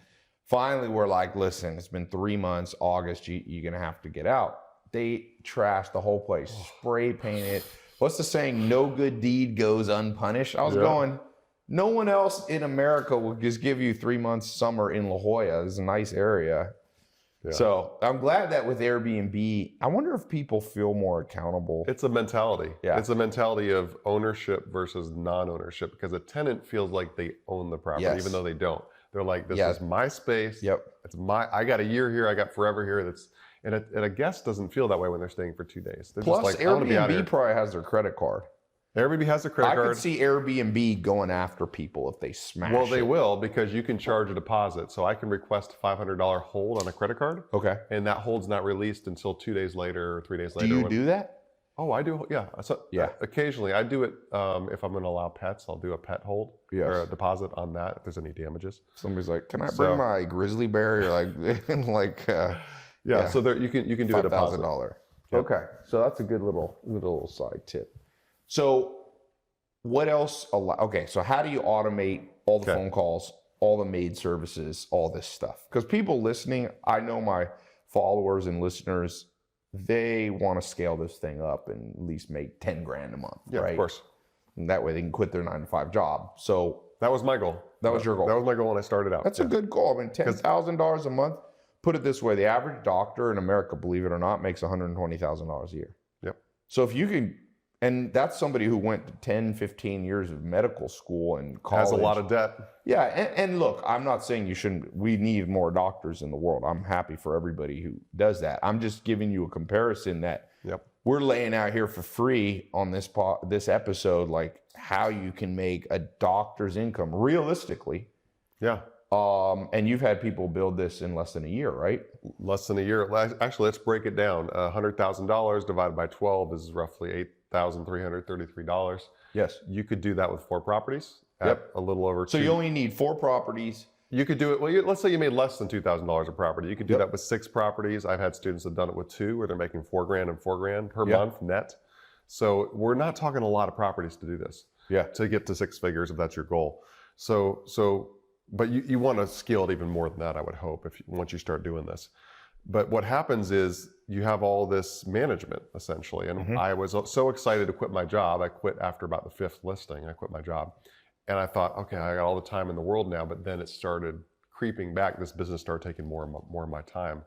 finally, we're like, listen, it's been 3 months, August, you're going to have to get out. They trashed the whole place, spray painted. What's the saying? No good deed goes unpunished. I was going, no one else in America will just give you 3 months summer in La Jolla. It's a nice area. Yeah. So I'm glad that with Airbnb, I wonder if people feel more accountable. It's a mentality. Yeah. It's a mentality of ownership versus non-ownership, because a tenant feels like they own the property, even though they don't. They're like, this is my space. Yep. I got a year here. I got forever here. And a guest doesn't feel that way when they're staying for 2 days. They're Plus, just like, Airbnb probably has their credit card. Airbnb has a credit card. I could see Airbnb going after people if they smash Well, they will, because you can charge a deposit. So I can request a $500 hold on a credit card. Okay. And that hold's not released until 2 days later or 3 days later. Do you do that? Oh, I do. Yeah. So occasionally I do it. If I'm going to allow pets, I'll do a pet hold or a deposit on that if there's any damages. Somebody's like, can I bring my grizzly bear? You're yeah. So there, you can do a deposit. $5,000. Yep. Okay. So that's a good little side tip. So what else? Okay. So how do you automate all the phone calls, all the maid services, all this stuff? Because people listening, I know my followers and listeners, they want to scale this thing up and at least make 10 grand a month. Yeah, right? Of course. And that way they can quit their 9-to-5 job. So that was my goal. That was your goal. That was my goal when I started out. That's a good goal. I mean, $10,000 a month. Put it this way, the average doctor in America, believe it or not, makes $120,000 a year. Yep. So if you can, and that's somebody who went to 10, 15 years of medical school and college. Has a lot of debt. Yeah, and look, I'm not saying you shouldn't, we need more doctors in the world. I'm happy for everybody who does that. I'm just giving you a comparison that we're laying out here for free on this episode, like how you can make a doctor's income realistically. Yeah. And you've had people build this in less than a year, right? Less than a year. Actually, let's break it down. $100,000 divided by 12 is roughly $8,333. Yes. You could do that with 4 properties at a little over 2. So you only need 4 properties. You could do it, well, let's say you made less than $2,000 a property. You could do that with 6 properties. I've had students that have done it with 2 where they're making $4,000 and $4,000 per month net. So we're not talking a lot of properties to do this. Yeah. To get to 6 figures if that's your goal. But you want to scale it even more than that, I would hope, once you start doing this. But what happens is you have all this management essentially. And I was so excited to quit my job. I quit after about the 5th listing. I quit my job. And I thought, okay, I got all the time in the world now. But then it started creeping back. This business started taking more of my time.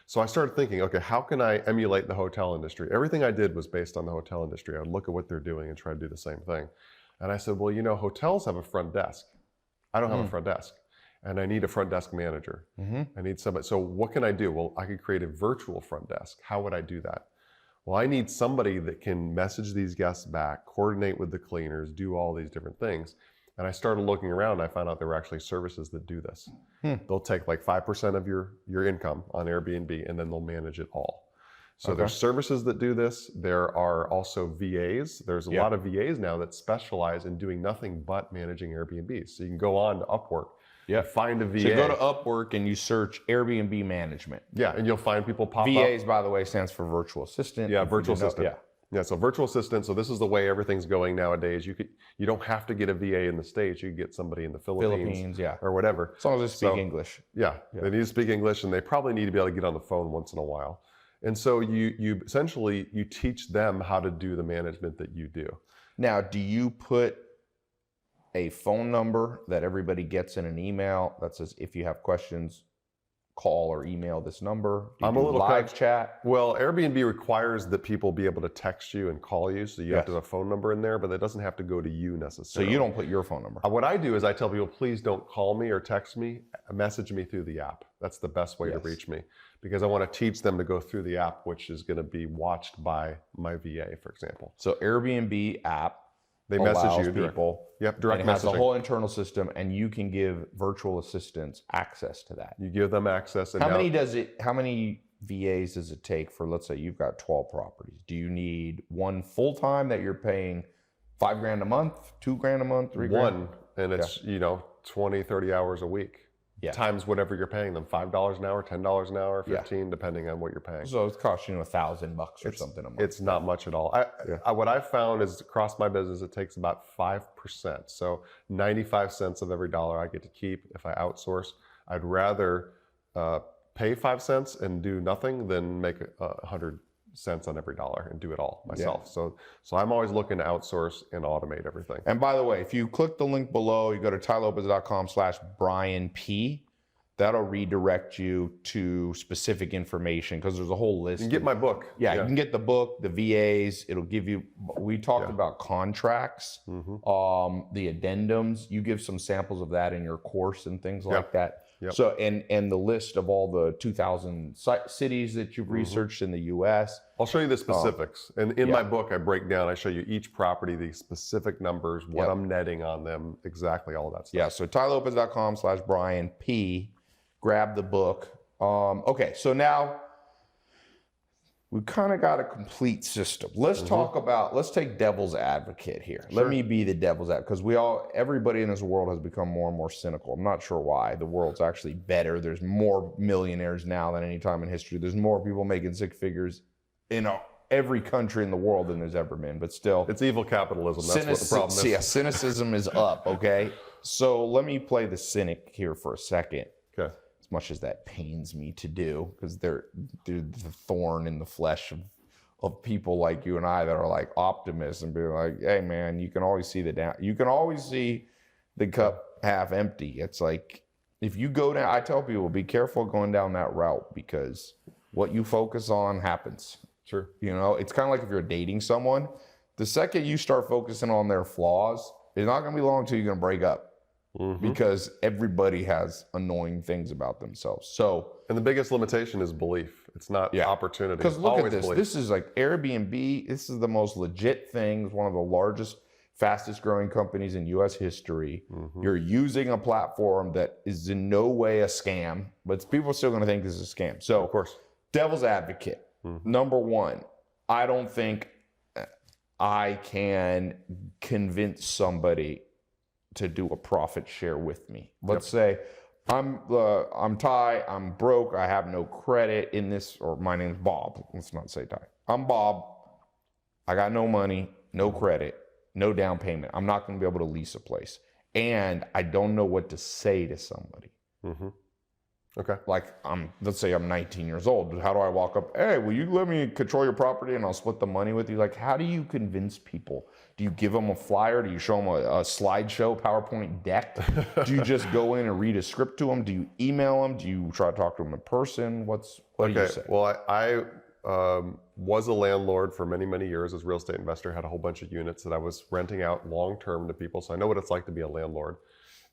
So I started thinking, okay, how can I emulate the hotel industry? Everything I did was based on the hotel industry. I would look at what they're doing and try to do the same thing. And I said, well, you know, hotels have a front desk. I don't have a front desk. And I need a front desk manager. I need somebody. So what can I do? Well, I could create a virtual front desk. How would I do that? Well, I need somebody that can message these guests back, coordinate with the cleaners, do all these different things. And I started looking around and I found out there were actually services that do this. They'll take like 5% of your income on Airbnb and then they'll manage it all. So there's services that do this. There are also VAs. There's a lot of VAs now that specialize in doing nothing but managing Airbnbs. So you can go on to Upwork. Find a VA. So you go to Upwork and you search Airbnb management. And you'll find people pop up. VAs, by the way, stands for virtual assistant. Virtual assistant. So virtual assistant. So this is the way everything's going nowadays. You don't have to get a VA in the States. You can get somebody in the Philippines or whatever. As long as they speak English. They need to speak English, and they probably need to be able to get on the phone once in a while. And so you essentially teach them how to do the management that you do. Now, do you put a phone number that everybody gets in an email that says, if you have questions, call or email this number? I'm a little live chat. Well, Airbnb requires that people be able to text you and call you, so you have to have a phone number in there, but that doesn't have to go to you necessarily. So you don't put your phone number. What I do is I tell people, please don't call me or text me, message me through the app. That's the best way to reach me, because I want to teach them to go through the app, which is going to be watched by my VA, for example. So Airbnb app, they message you people. Direct and it has messaging. the whole internal system, and you can give virtual assistants access to that. You give them access. And how many VAs does it take for, let's say you've got 12 properties? Do you need one full time that you're paying $5,000 a month, $2,000 a month, $3,000? One, and it's 20, 30 hours a week. Times whatever you're paying them, $5 an hour, $10 an hour, 15, depending on what you're paying. So it's costing you $1,000 or something a month. It's not much at all. What I've found is across my business, it takes about 5%. So 95 cents of every dollar I get to keep. If I outsource, I'd rather pay 5 cents and do nothing than make 100 cents on every dollar and do it all myself. So I'm always looking to outsource and automate everything. And by the way, if you click the link below, you go to tailopez.com/Brian P. That'll redirect you to specific information, because there's a whole list. You can get my book. You can get the book, the VAs. It'll give you, we talked about contracts, the addendums. You give some samples of that in your course and things like that. So, and the list of all the 2,000 cities that you've researched in the U.S. I'll show you the specifics. And in my book, I break down, I show you each property, the specific numbers, what I'm netting on them, exactly all of that stuff. So tailopez.com/Brian P. Grab the book. Okay, so now we've kind of got a complete system. Let's talk about, let's take devil's advocate here. Let me be the devil's advocate, because everybody in this world has become more and more cynical. I'm not sure why. The world's actually better. There's more millionaires now than any time in history. There's more people making six figures in every country in the world than there's ever been, but still. It's evil capitalism. That's what the problem is. Yeah, cynicism is up, okay? So let me play the cynic here for a second. Okay. As much as that pains me to do, because they're the thorn in the flesh of people like you and I that are like optimists and be like, hey man, you can always see you can always see the cup half empty. It's like, if you go down, I tell people, be careful going down that route, because what you focus on happens. Sure. It's kind of like if you're dating someone, the second you start focusing on their flaws, it's not going to be long until you're going to break up. Because everybody has annoying things about themselves. And the biggest limitation is belief. It's not opportunity. Because look at this. Belief. This is like Airbnb. This is the most legit thing. It's one of the largest, fastest growing companies in U.S. history. You're using a platform that is in no way a scam, but people are still going to think this is a scam. So, of course, devil's advocate. Number one, I don't think I can convince somebody to do a profit share with me. Let's say I'm Tai, I'm broke, I have no credit in this, or my name's Bob. Let's not say Tai. I'm Bob. I got no money, no credit, no down payment. I'm not going to be able to lease a place. And I don't know what to say to somebody. Okay. Like let's say I'm 19 years old. How do I walk up? Hey, will you let me control your property and I'll split the money with you? Like, how do you convince people? Do you give them a flyer? Do you show them a slideshow, PowerPoint deck? Do you just go in and read a script to them? Do you email them? Do you try to talk to them in person? What do you say? Well, I was a landlord for many, many years as a real estate investor, had a whole bunch of units that I was renting out long-term to people. So I know what it's like to be a landlord.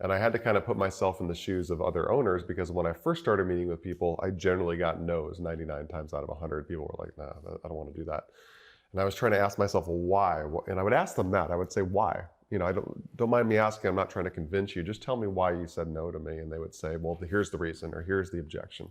And I had to kind of put myself in the shoes of other owners, because when I first started meeting with people, I generally got no's 99 times out of 100. People were like, nah, I don't want to do that. And I was trying to ask myself, well, why? And I would ask them that. I would say, why? You know, I don't mind me asking. I'm not trying to convince you. Just tell me why you said no to me. And they would say, well, here's the reason, or here's the objection.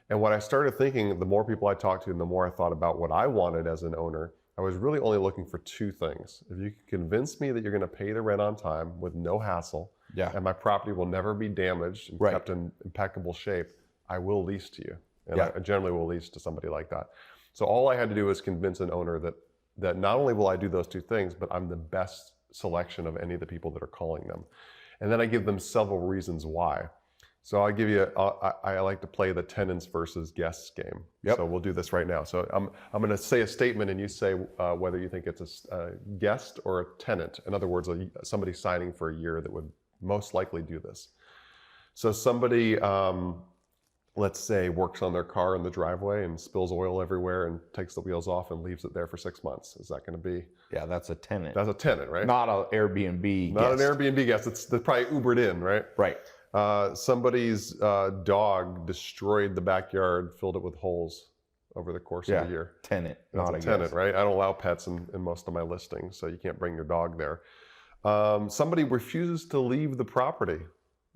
And what I started thinking, the more people I talked to and the more I thought about what I wanted as an owner, I was really only looking for two things. If you could convince me that you're going to pay the rent on time with no hassle, and my property will never be damaged and kept in impeccable shape, I will lease to you. And I generally will lease to somebody like that. So all I had to do was convince an owner that not only will I do those two things, but I'm the best selection of any of the people that are calling them. And then I give them several reasons why. So I'll give you, I like to play the tenants versus guests game. So we'll do this right now. So I'm going to say a statement and you say whether you think it's a guest or a tenant. In other words, somebody signing for a year that would most likely do this. So somebody, let's say, works on their car in the driveway and spills oil everywhere and takes the wheels off and leaves it there for 6 months. Is that going to be? Yeah, that's a tenant. That's a tenant, right? Not an Airbnb Not guest. an Airbnb guest. They're probably Ubered in, right? Right. Somebody's dog destroyed the backyard, filled it with holes over the course of a year. Tenant, That's not a a tenant, guest. right? I don't allow pets in most of my listings, so you can't bring your dog there. Somebody refuses to leave the property.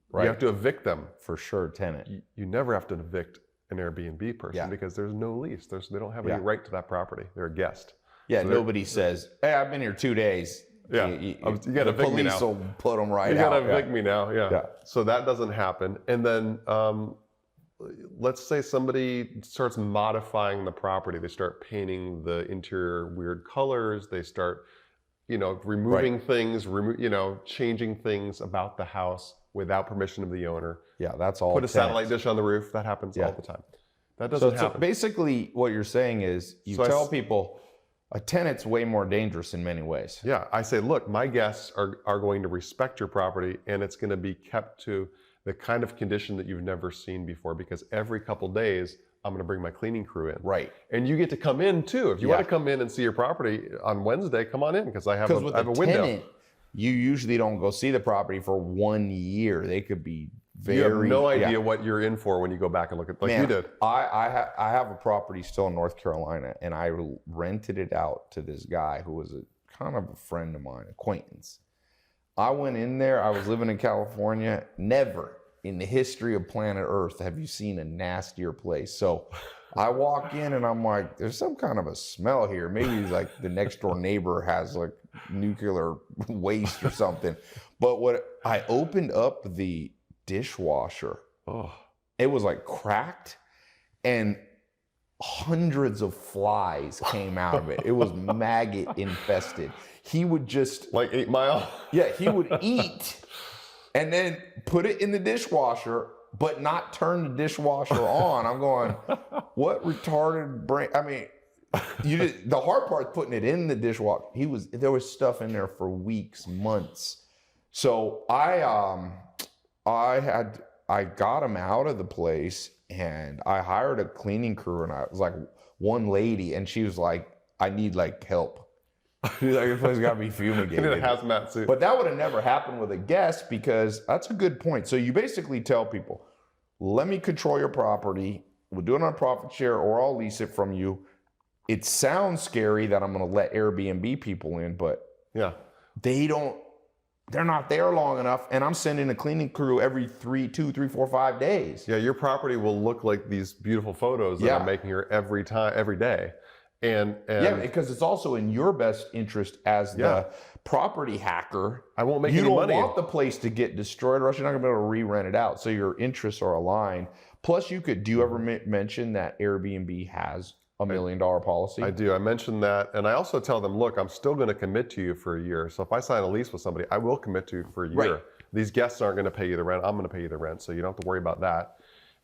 Right. You have to evict them. For sure, tenant. You never have to evict an Airbnb person because there's no lease. They don't have any right to that property. They're a guest. Yeah, so nobody says, hey, I've been here 2 days. Yeah, you got to evict me now. The police will put them right out. You got to evict me now, So that doesn't happen. And then let's say somebody starts modifying the property. They start painting the interior weird colors. They start, removing things, changing things about the house without permission of the owner. Yeah, that's all. Put a satellite dish on the roof. That happens all the time. That doesn't happen. So basically what you're saying is tell people a tenant's way more dangerous in many ways. Yeah, I say, look, my guests are going to respect your property and it's going to be kept to the kind of condition that you've never seen before, because every couple days I'm going to bring my cleaning crew in. Right. And you get to come in too. If you want to come in and see your property on Wednesday, come on in, because I have a window. Tenant, you usually don't go see the property for 1 year. They could be very... You have no idea what you're in for when you go back and look at, like you did. I have a property still in North Carolina, and I rented it out to this guy who was kind of a friend of mine, acquaintance. I went in there, I was living in California. Never in the history of planet Earth have you seen a nastier place. So I walk in and I'm like, there's some kind of a smell here. Maybe like the next door neighbor has like nuclear waste or something. But what I opened up the dishwasher, it was like cracked and hundreds of flies came out of it. It was maggot infested. He would just... Like 8 Mile? Yeah, he would eat and then put it in the dishwasher, but not turn the dishwasher on. I'm going, what retarded brain? I mean, the hard part is putting it in the dishwasher. There was stuff in there for weeks, months. So I got him out of the place and I hired a cleaning crew, and I was like one lady, and she was like, I need like help. She's like, this place got to be fumigated. You need a hazmat suit. But that would have never happened with a guest, because that's a good point. So you basically tell people, let me control your property. We'll do it on a profit share, or I'll lease it from you. It sounds scary that I'm going to let Airbnb people in, but they're not there long enough, and I'm sending a cleaning crew every 2, 3, 4, 5 days. Yeah, your property will look like these beautiful photos that I'm making here every day. And because it's also in your best interest as the property hacker. I won't make any money. You don't want the place to get destroyed, or else you're not going to be able to re-rent it out. So your interests are aligned. Plus, do you ever mention that Airbnb has $1 million policy? I do. I mentioned that. And I also tell them, look, I'm still going to commit to you for a year. So if I sign a lease with somebody, I will commit to you for a year. Right. These guests aren't going to pay you the rent. I'm going to pay you the rent. So you don't have to worry about that.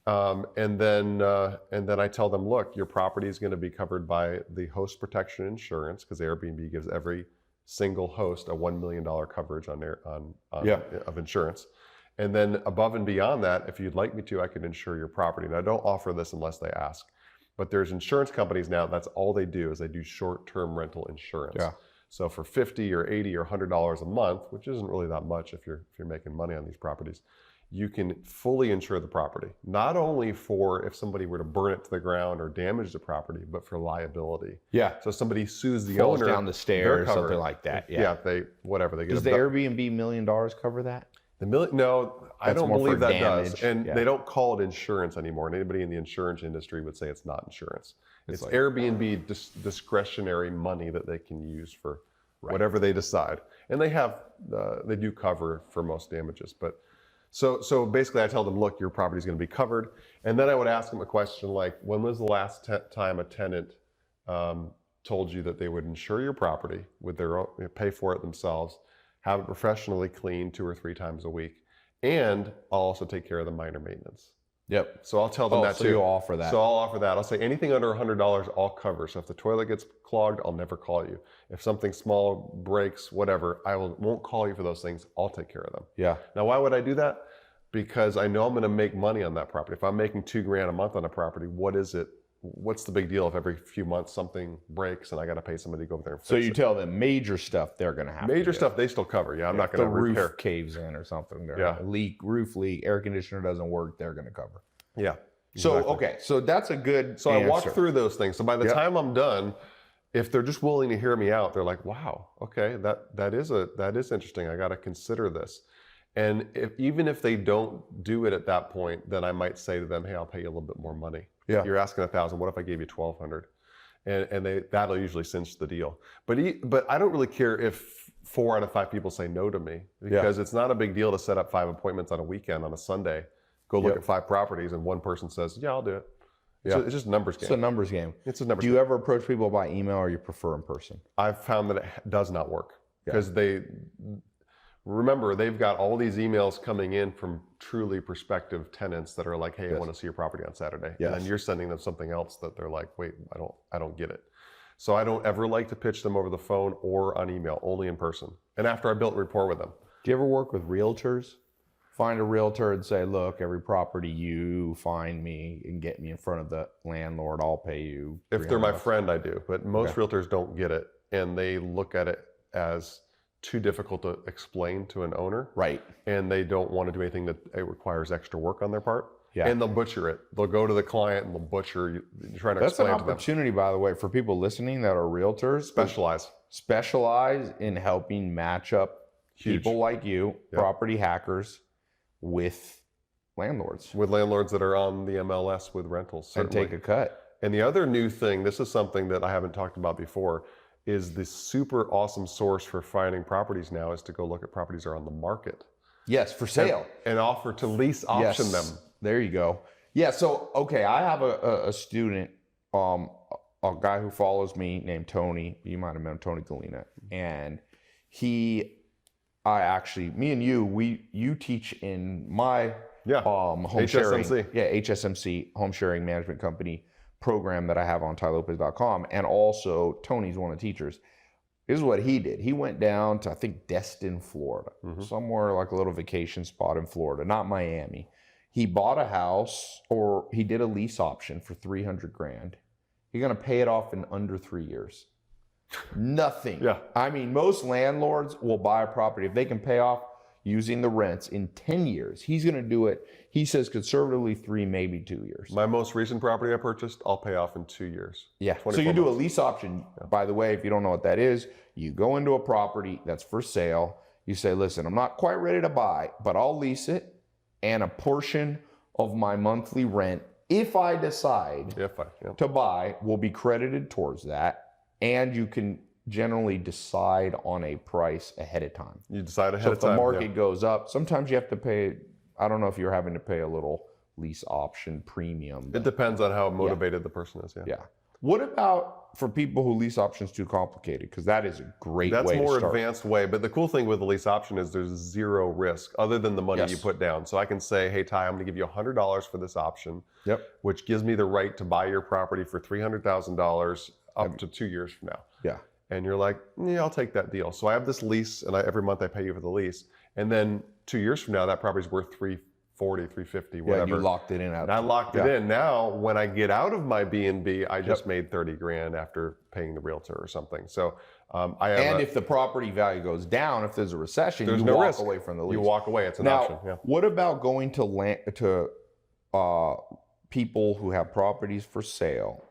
And then I tell them, look, your property is going to be covered by the host protection insurance, because Airbnb gives every single host a $1 million coverage of insurance. And then above and beyond that, if you'd like me to, I can insure your property. And I don't offer this unless they ask. But there's insurance companies now, that's all they do is they do short-term rental insurance. Yeah. So for $50 or $80 or $100 a month, which isn't really that much if you're making money on these properties, you can fully insure the property. Not only for if somebody were to burn it to the ground or damage the property, but for liability. Yeah. So somebody sues the Falls owner down the stairs, something like that. Yeah. They get. Does the Airbnb $1 million cover that? No, I don't believe that does. And yeah. they don't call it insurance anymore. And anybody in the insurance industry would say it's not insurance. It's like Airbnb discretionary money that they can use for whatever they decide. And they do cover for most damages. But so basically I tell them, look, your property is going to be covered. And then I would ask them a question like, when was the last time a tenant told you that they would insure your property with their own, pay for it themselves, have it professionally cleaned 2 or 3 times a week, and I'll also take care of the minor maintenance. Yep. So I'll tell them that too. So you'll offer that. So I'll offer that. I'll say anything under $100, I'll cover. So if the toilet gets clogged, I'll never call you. If something small breaks, whatever, won't call you for those things. I'll take care of them. Yeah. Now, why would I do that? Because I know I'm going to make money on that property. If I'm making $2,000 a month on a property, what is it? What's the big deal if every few months something breaks and I got to pay somebody to go over there and fix it? So you tell them major stuff they're going to have Major to stuff they still cover. Yeah, I'm not going to repair. The roof caves in or something. Yeah. Roof leak, air conditioner doesn't work, they're going to cover. Yeah. So, exactly. okay, so that's a good So answer. I walk through those things. So by the time I'm done, if they're just willing to hear me out, they're like, wow, okay, that is interesting. I got to consider this. And even if they don't do it at that point, then I might say to them, hey, I'll pay you a little bit more money. Yeah. You're asking $1,000. What if I gave you $1,200? And that'll usually cinch the deal. But I don't really care if 4 out of 5 people say no to me, because it's not a big deal to set up 5 appointments on a weekend on a Sunday, go look at 5 properties, and one person says, yeah, I'll do it. Yeah. It's just a numbers game. It's a numbers game. It's a numbers game. game. Do you ever approach people by email, or you prefer in person? I've found that it does not work, because remember, they've got all these emails coming in from truly prospective tenants that are like, hey, I want to see your property on Saturday. And then you're sending them something else that they're like, wait, I don't get it. So I don't ever like to pitch them over the phone or on email, only in person. And after I built rapport with them. Do you ever work with realtors? Find a realtor and say, look, every property you find me and get me in front of the landlord, I'll pay you. If they're my friend, I do. But most realtors don't get it. And they look at it as too difficult to explain to an owner. Right. And they don't want to do anything that it requires extra work on their part. Yeah. And they'll butcher it. They'll go to the client and they'll butcher, trying to explain to them. That's an opportunity, by the way, for people listening that are realtors. Specialize in helping match up people like you, property hackers, with landlords. With landlords that are on the MLS with rentals. Certainly. And take a cut. And the other new thing, this is something that I haven't talked about before, is the super awesome source for finding properties now is to go look at properties that are on the market. Yes, for sale. And offer to lease option them. There you go. Yeah, so, okay, I have a student, a guy who follows me named Tony. You might have met him, Tony Galina. And me and you teach in my home HSMC. sharing. Yeah, HSMC, home sharing management company program that I have on tailopez.com. And also Tony's one of the teachers. This is what he did. He went down to, I think, Destin, Florida, somewhere like a little vacation spot in Florida, not Miami. He bought a house, or he did a lease option for $300,000. You're going to pay it off in under 3 years. Nothing. Yeah. I mean, most landlords will buy a property if they can pay off using the rents in 10 years. He's going to do it. He says conservatively 3, maybe 2 years. My most recent property I purchased, I'll pay off in 2 years. Yeah. So you do a lease option. By the way, if you don't know what that is, you go into a property that's for sale. You say, listen, I'm not quite ready to buy, but I'll lease it. And a portion of my monthly rent, if I decide to buy, will be credited towards that. And you can generally decide on a price ahead of time. You decide ahead of time. So if the market goes up, sometimes you have to pay, I don't know if you're having to pay a little lease option premium. It depends on how motivated the person is. Yeah. What about for people who lease options too complicated? Because that is a great That's way a more to start. advanced way. But the cool thing with the lease option is there's zero risk other than the money you put down. So I can say, hey, Ty, I'm going to give you $100 for this option, which gives me the right to buy your property for $300,000 up to 2 years from now. Yeah. And you're like, yeah, I'll take that deal. So I have this lease, and every month I pay you for the lease. And then 2 years from now, that property's worth $340,000, $350,000, whatever. Yeah, you locked it in. And I locked it in. Now, when I get out of my B&B, I just made $30,000 after paying the realtor or something. So if the property value goes down, if there's a recession, you no walk risk. away from the lease. You walk away. It's an option. Yeah. What about going to people who have properties for sale?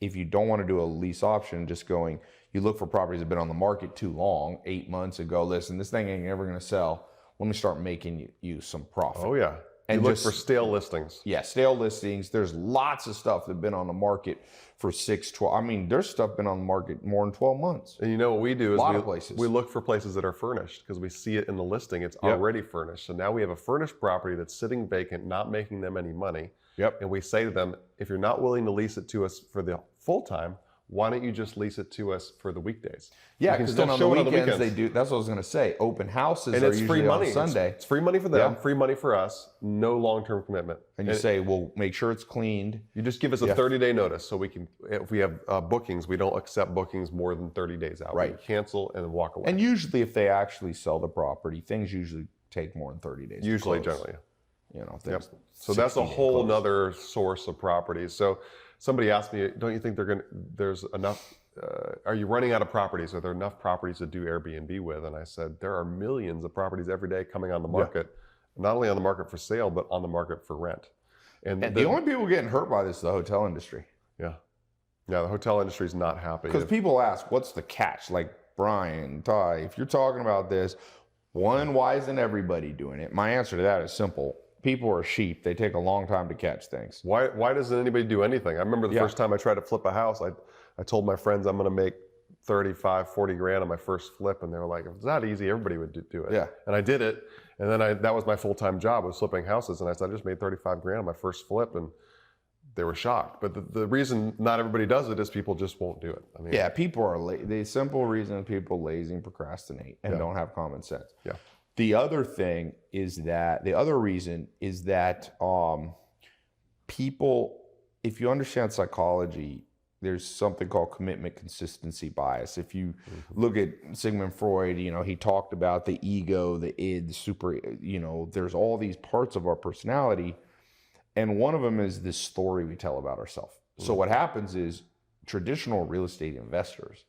If you don't want to do a lease option, just going, you look for properties that have been on the market too long, 8 months ago. Listen, this thing ain't ever going to sell. Let me start making you some profit. Oh, yeah. And look for stale listings. Yeah, stale listings. There's lots of stuff that's been on the market for 6, 12. I mean, there's stuff been on the market more than 12 months. And you know what we do is we look for places that are furnished because we see it in the listing. It's already furnished. So now we have a furnished property that's sitting vacant, not making them any money. And we say to them, if you're not willing to lease it to us for the full time, why don't you just lease it to us for the weekdays? Yeah, because then on the weekends they do. That's what I was going to say. Open houses and are it's usually free money on Sunday. It's free money for them, free money for us. No long-term commitment. And you say, well, make sure it's cleaned. You just give us a 30-day notice, so we can. If we have bookings, we don't accept bookings more than 30 days out. Right. We cancel and then walk away. And usually, if they actually sell the property, things usually take more than 30 days. Usually, generally. You know. So that's a whole nother source of properties. So somebody asked me, don't you think there's enough? Are you running out of properties? Are there enough properties to do Airbnb with? And I said, there are millions of properties every day coming on the market, not only on the market for sale, but on the market for rent. And the only people getting hurt by this is the hotel industry. Yeah, the hotel industry is not happy. Because people ask, what's the catch? Like, Brian, Ty, if you're talking about this, one, why isn't everybody doing it? My answer to that is simple. People are sheep. They take a long time to catch things. Why doesn't anybody do anything? I remember the first time I tried to flip a house, I told my friends I'm going to make 35, 40 grand on my first flip. And they were like, if it's that easy, everybody would do it. Yeah. And I did it. And then that was my full-time job, was flipping houses. And I said, I just made 35 grand on my first flip. And they were shocked. But the reason not everybody does it is people just won't do it. I mean, people are the simple reason people lazy and procrastinate and don't have common sense. Yeah. The other reason is that people, if you understand psychology, there's something called commitment consistency bias. If you look at Sigmund Freud, he talked about the ego, the id, there's all these parts of our personality. And one of them is this story we tell about ourselves. So what happens is traditional real estate investors,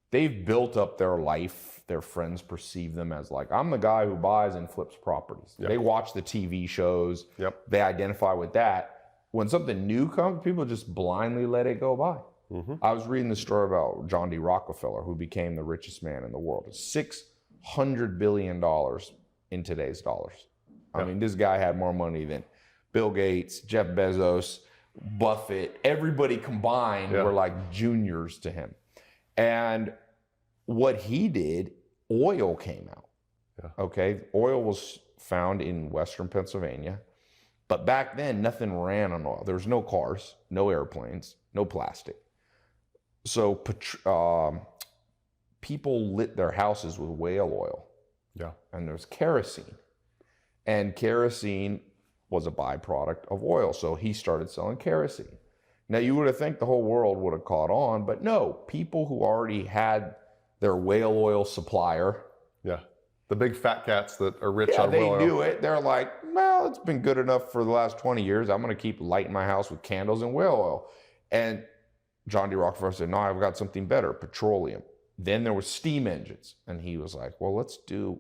they've built up their life. Their friends perceive them as like, I'm the guy who buys and flips properties. They watch the TV shows. They identify with that. When something new comes, people just blindly let it go by. I was reading the story about John D. Rockefeller, who became the richest man in the world. $600 billion in today's dollars. I mean, this guy had more money than Bill Gates, Jeff Bezos, Buffett. Everybody combined were like juniors to him. And what he did, oil came out. Okay, oil was found in Western Pennsylvania. But back then, nothing ran on oil. There was no cars, no airplanes, no plastic. So people lit their houses with whale oil. And there was kerosene. And kerosene was a byproduct of oil. So he started selling kerosene. Now, you would have think the whole world would have caught on, but no. People who already had their whale oil supplier. The big fat cats that are rich on whale oil. They knew it. They're like, well, it's been good enough for the last 20 years. I'm going to keep lighting my house with candles and whale oil. And John D. Rockefeller said, no, I've got something better, petroleum. Then there was steam engines. And he was like, well, let's do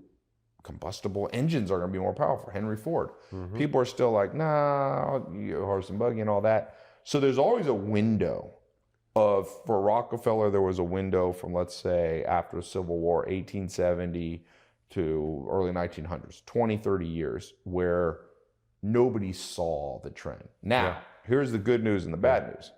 combustible engines are going to be more powerful. Henry Ford. People are still like, nah, horse and buggy and all that. So there's always a window for Rockefeller, there was a window from, let's say, after the Civil War, 1870 to early 1900s, 20, 30 years, where nobody saw the trend. Now, here's the good news and the bad news.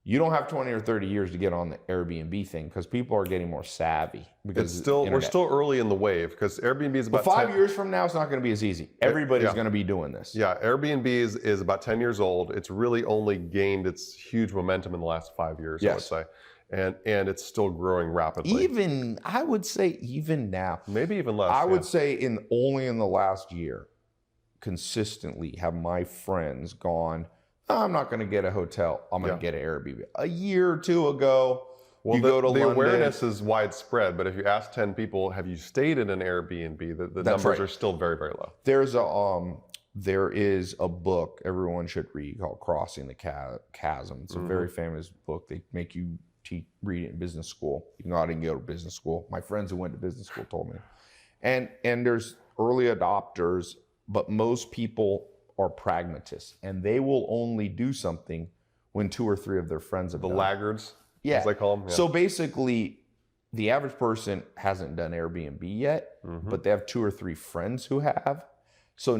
You don't have 20 or 30 years to get on the Airbnb thing because people are getting more savvy. Because we're still early in the wave because Airbnb is about but 5 years from now, it's not going to be as easy. Everybody's going to be doing this. Yeah, Airbnb is about 10 years old. It's really only gained its huge momentum in the last 5 years, I would say. And it's still growing rapidly. Even, I would say even now. Maybe even less. I would say only in the last year, consistently have my friends gone, I'm not going to get a hotel. I'm going to get an Airbnb. A year or two ago, you go to London. The awareness is widespread, but if you ask 10 people, have you stayed in an Airbnb, the numbers are still very, very low. There is a book everyone should read called Crossing the Chasm. It's a very famous book. They make you read it in business school. Even though I didn't go to business school. My friends who went to business school told me. And there's early adopters, but most people are pragmatists, and they will only do something when 2 or 3 of their friends have done it. The laggards, as they call them. Yeah. So basically, the average person hasn't done Airbnb yet, but they have 2 or 3 friends who have. So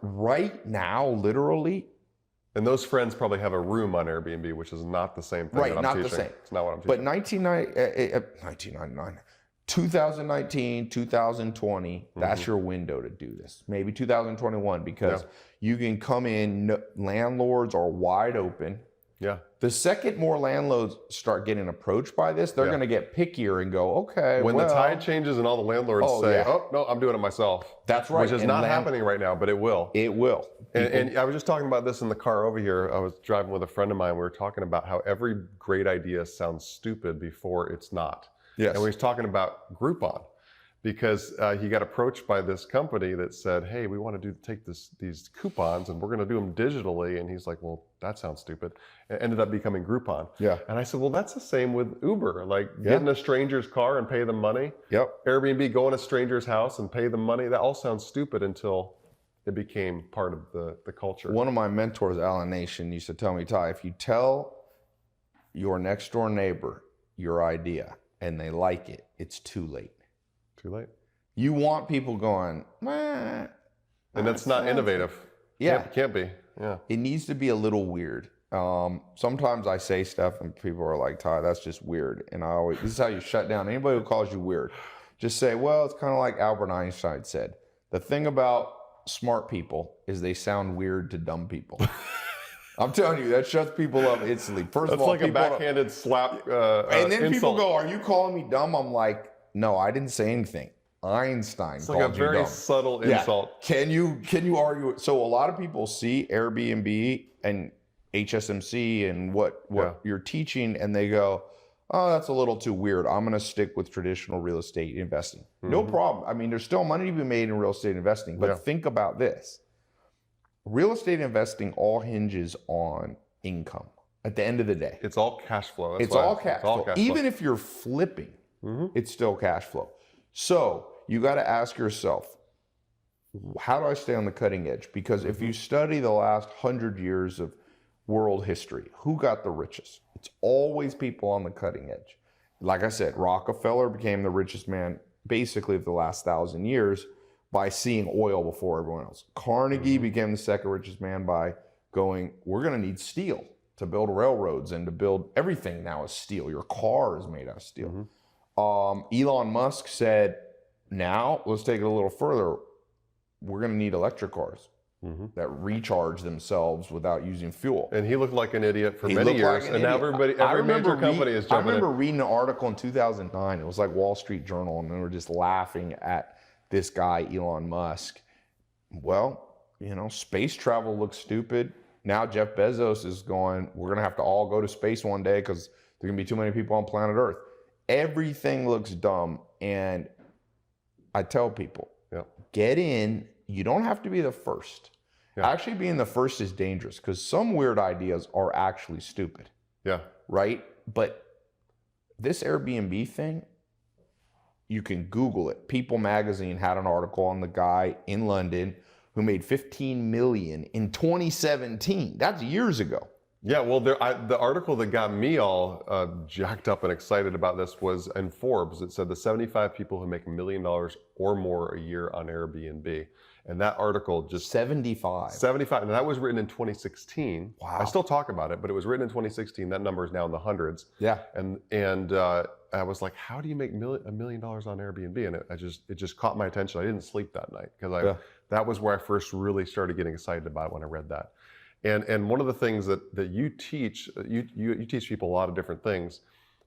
right now, literally. And those friends probably have a room on Airbnb, which is not the same thing that I'm teaching. The same. It's not what I'm teaching. But 1999, 2019, 2020, that's your window to do this. Maybe 2021, because you can come in, landlords are wide open. Yeah. The second more landlords start getting approached by this, they're going to get pickier and go, okay, when the tide changes and all the landlords say, oh, no, I'm doing it myself. That's right. Which is not happening right now, but it will. It will. And I was just talking about this in the car over here. I was driving with a friend of mine. We were talking about how every great idea sounds stupid before it's not. Yes. And we was talking about Groupon, because he got approached by this company that said, hey, we want to take these coupons and we're going to do them digitally. And he's like, well, that sounds stupid. It ended up becoming Groupon. Yeah. And I said, well, that's the same with Uber. Like getting a stranger's car and pay them money. Yep. Airbnb, go in a stranger's house and pay them money. That all sounds stupid until it became part of the culture. One of my mentors, Alan Nation, used to tell me, Tai, if you tell your next door neighbor your idea and they like it, it's too late. Too late. You want people going, and that's not innovative. Yeah. Can't be. Yeah. It needs to be a little weird. Sometimes I say stuff and people are like, Tai, that's just weird. And this is how you shut down anybody who calls you weird. Just say, well, it's kind of like Albert Einstein said. The thing about smart people is they sound weird to dumb people. I'm telling you, that shuts people up instantly. First of all, that's like a backhanded slap. And then insult. people go, are you calling me dumb? I'm like, no, I didn't say anything. Einstein it's called like a very you dumb. subtle insult. Can you argue it? So a lot of people see Airbnb and HSMC and what you're teaching, and they go, oh, that's a little too weird. I'm going to stick with traditional real estate investing. No problem. I mean, there's still money to be made in real estate investing, but think about this. Real estate investing all hinges on income at the end of the day. It's all cash flow. It's all cash flow. Even if you're flipping, it's still cash flow. So you got to ask yourself, how do I stay on the cutting edge? Because if you study the last 100 years of world history, who got the richest? It's always people on the cutting edge. Like I said, Rockefeller became the richest man basically of the last 1,000 years by seeing oil before everyone else. Carnegie became the second richest man by going, we're going to need steel to build railroads and to build everything now is steel. Your car is made out of steel. Elon Musk said, now let's take it a little further. We're going to need electric cars that recharge themselves without using fuel. And he looked like an idiot for many years. And now every major company is jumping in. I remember reading an article in 2009. It was like Wall Street Journal, and they were just laughing at this guy, Elon Musk. Well, space travel looks stupid. Now Jeff Bezos is going, we're going to have to all go to space one day because there are going to be too many people on planet Earth. Everything looks dumb. And I tell people, get in. You don't have to be the first. Actually, being the first is dangerous because some weird ideas are actually stupid. Yeah. Right? But this Airbnb thing, you can Google it. People magazine had an article on the guy in London who made $15 million in 2017. That's years ago. Yeah, well, the article that got me all jacked up and excited about this was in Forbes. It said the 75 people who make $1 million or more a year on Airbnb. And that article just 75. 75. And that was written in 2016. Wow. I still talk about it, but it was written in 2016. That number is now in the hundreds. Yeah. And I was like, how do you make $1 million on Airbnb? And it just caught my attention. I didn't sleep that night because that was where I first really started getting excited about it when I read that. And one of the things that you teach, you teach people a lot of different things,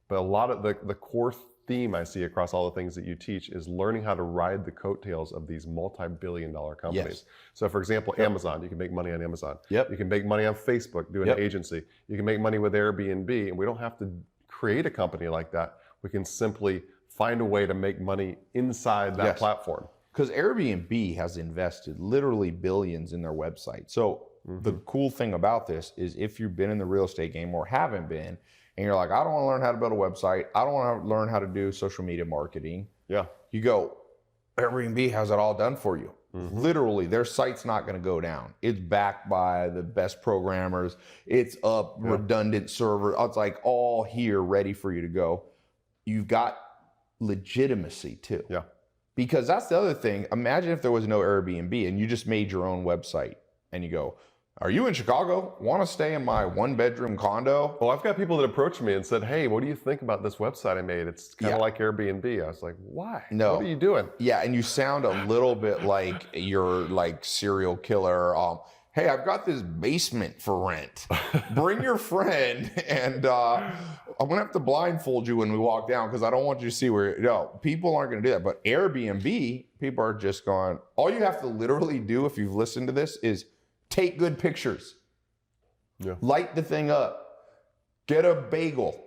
but a lot of the core theme I see across all the things that you teach is learning how to ride the coattails of these multi-billion-dollar companies. Yes. So for example, Amazon, you can make money on Amazon. Yep. You can make money on Facebook doing an agency. You can make money with Airbnb, and we don't have to create a company like that. We can simply find a way to make money inside that platform. Because Airbnb has invested literally billions in their website. So the cool thing about this is if you've been in the real estate game or haven't been, and you're like, I don't want to learn how to build a website. I don't want to learn how to do social media marketing. Yeah. You go, Airbnb has it all done for you. Literally, their site's not going to go down. It's backed by the best programmers. It's a redundant server. It's like all here ready for you to go. You've got legitimacy too. Yeah. Because that's the other thing. Imagine if there was no Airbnb and you just made your own website and you go, are you in Chicago? Want to stay in my 1-bedroom condo? Well, I've got people that approach me and said, hey, what do you think about this website I made? It's kind of like Airbnb. I was like, why? No. What are you doing? Yeah, and you sound a little bit like you're like serial killer. Hey, I've got this basement for rent. Bring your friend, and I'm gonna have to blindfold you when we walk down because I don't want you to see where. No, people aren't gonna do that. But Airbnb, people are just going. All you have to literally do if you've listened to this is take good pictures. Yeah. Light the thing up. Get a bagel.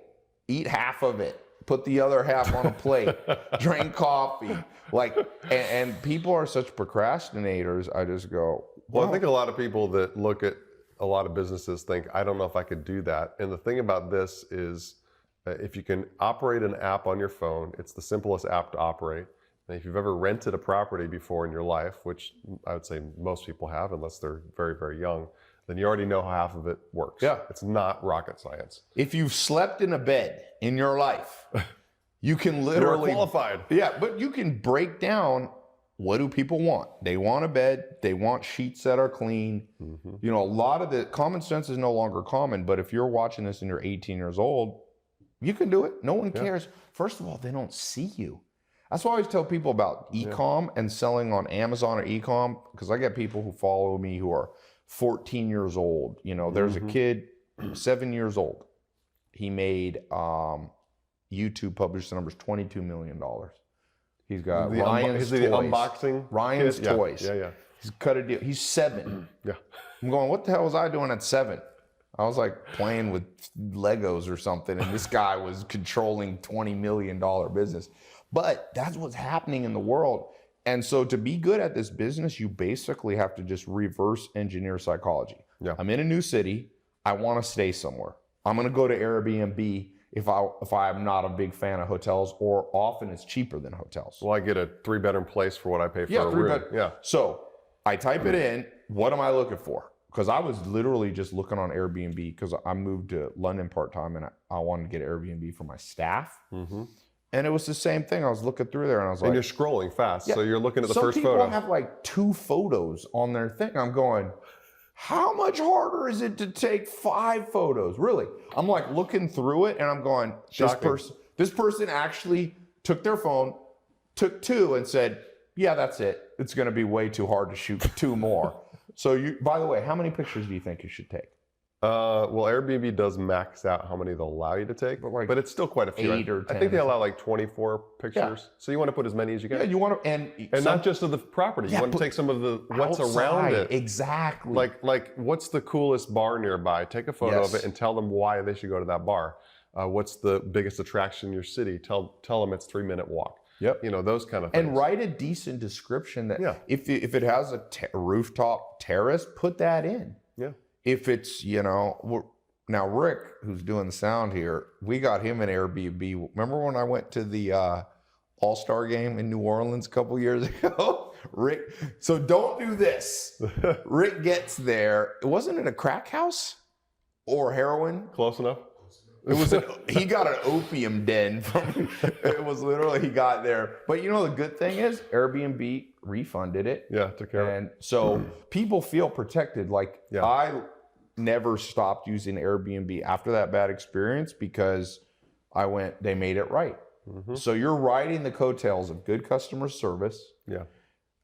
Eat half of it. Put the other half on a plate. Drink coffee. Like, and people are such procrastinators. I just go. Well, I think a lot of people that look at a lot of businesses think, I don't know if I could do that. And the thing about this is, if you can operate an app on your phone, it's the simplest app to operate. And if you've ever rented a property before in your life, which I would say most people have, unless they're very, very young, then you already know how half of it works. Yeah. It's not rocket science. If you've slept in a bed in your life, you can literally... You're qualified. Yeah, but you can break down, what do people want? They want a bed. They want sheets that are clean. You know, a lot of the common sense is no longer common, but if you're watching this and you're 18 years old, you can do it. No one cares. First of all, they don't see you. That's why I always tell people about Ecom and selling on Amazon or Ecom, because I get people who follow me who are 14 years old. You know, there's a kid, 7 years old. He made, YouTube published the numbers, $22 million. He's got Ryan's Toys. Unboxing Ryan's kid? Toys. Yeah. He's cut a deal. He's 7. Yeah. I'm going, what the hell was I doing at 7? I was like playing with Legos or something, and this guy was controlling $20 million business. But that's what's happening in the world. And so to be good at this business, you basically have to just reverse engineer psychology. Yeah. I'm in a new city. I want to stay somewhere. I'm going to go to Airbnb if I'm not a big fan of hotels, or often it's cheaper than hotels. Well, I get a 3-bedroom place for what I pay for a room. Yeah. So I type it in. What am I looking for? Because I was literally just looking on Airbnb because I moved to London part-time and I wanted to get Airbnb for my staff. And it was the same thing. I was looking through there and I was like... And you're scrolling fast, so you're looking at the first photo. Some people have like 2 photos on their thing. I'm going, how much harder is it to take 5 photos? Really? I'm like looking through it and I'm going, this person actually took their phone, took 2 and said, yeah, that's it. It's going to be way too hard to shoot 2 more. So by the way, how many pictures do you think you should take? Well, Airbnb does max out how many they'll allow you to take, but it's still quite a few. 8 or 10. I think they allow like 24 pictures. Yeah. So you want to put as many as you can. Yeah, you want to, and not just of the property. You want to take some of the what's around it. Exactly. Like what's the coolest bar nearby? Take a photo of it and tell them why they should go to that bar. What's the biggest attraction in your city? Tell them it's 3-minute walk. Yep. You know, those kind of things. And write a decent description that if it has a rooftop terrace, put that in. Yeah. If it's, you know, now Rick, who's doing the sound here, we got him an Airbnb. Remember when I went to the All-Star game in New Orleans a couple years ago? Rick, so don't do this. Rick gets there. Wasn't it a crack house or heroin? Close enough. He got an opium den from. It was literally he got there. But you know the good thing is Airbnb refunded it. Yeah, took care of it. And so people feel protected. Like I never stopped using Airbnb after that bad experience because they made it right. So you're riding the coattails of good customer service. Yeah.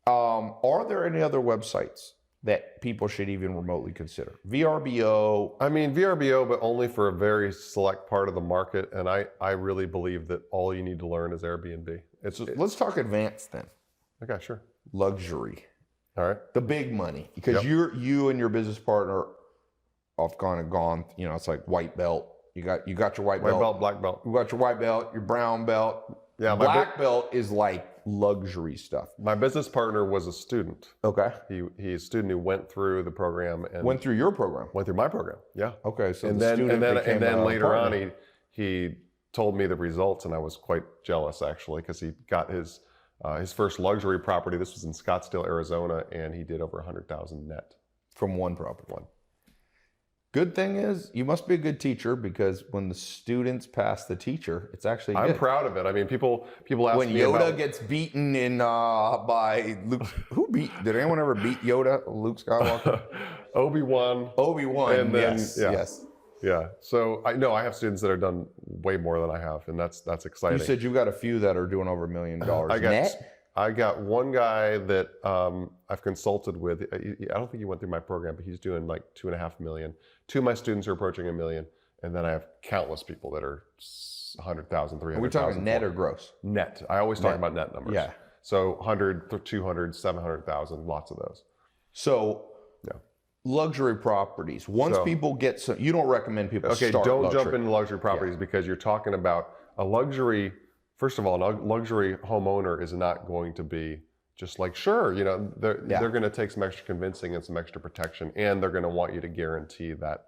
Are there any other websites that people should even remotely consider? VRBO. I mean, VRBO, but only for a very select part of the market. And I really believe that all you need to learn is Airbnb. Let's talk advanced then. Okay, sure. Luxury. All right. The big money. Because you and your business partner have gone, you know, it's like white belt. You got your white belt. White belt, black belt. You got your white belt, your brown belt. Yeah, black belt is like luxury stuff. My business partner was a student. Okay. He's a student who went through the program and went through your program. Went through my program. Yeah. Okay. So and then later on he told me the results, and I was quite jealous actually because he got his first luxury property. This was in Scottsdale, Arizona, and he did over 100,000 net from one property. One. Good thing is, you must be a good teacher because when the students pass the teacher, it's actually good. I'm proud of it. I mean, people ask when me Yoda gets beaten in by Luke. Did anyone ever beat Yoda? Luke Skywalker. Obi-Wan. And then, yes. Yeah. So I have students that have done way more than I have, and that's exciting. You said you got a few that are doing over $1 million net. I got one guy that I've consulted with. I don't think he went through my program, but he's doing like $2.5 million. Two of my students are approaching $1 million, and then I have countless people that are 100,000, 300,000. Are we talking net or gross? Net. I always talk about net numbers. Yeah. So 100, 200, 700,000, lots of those. So luxury properties. Once people get some, you don't recommend people start don't luxury. jump into luxury properties because you're talking about a luxury. First of all, a luxury homeowner is not going to be just like, sure, you know, they're going to take some extra convincing and some extra protection, and they're going to want you to guarantee that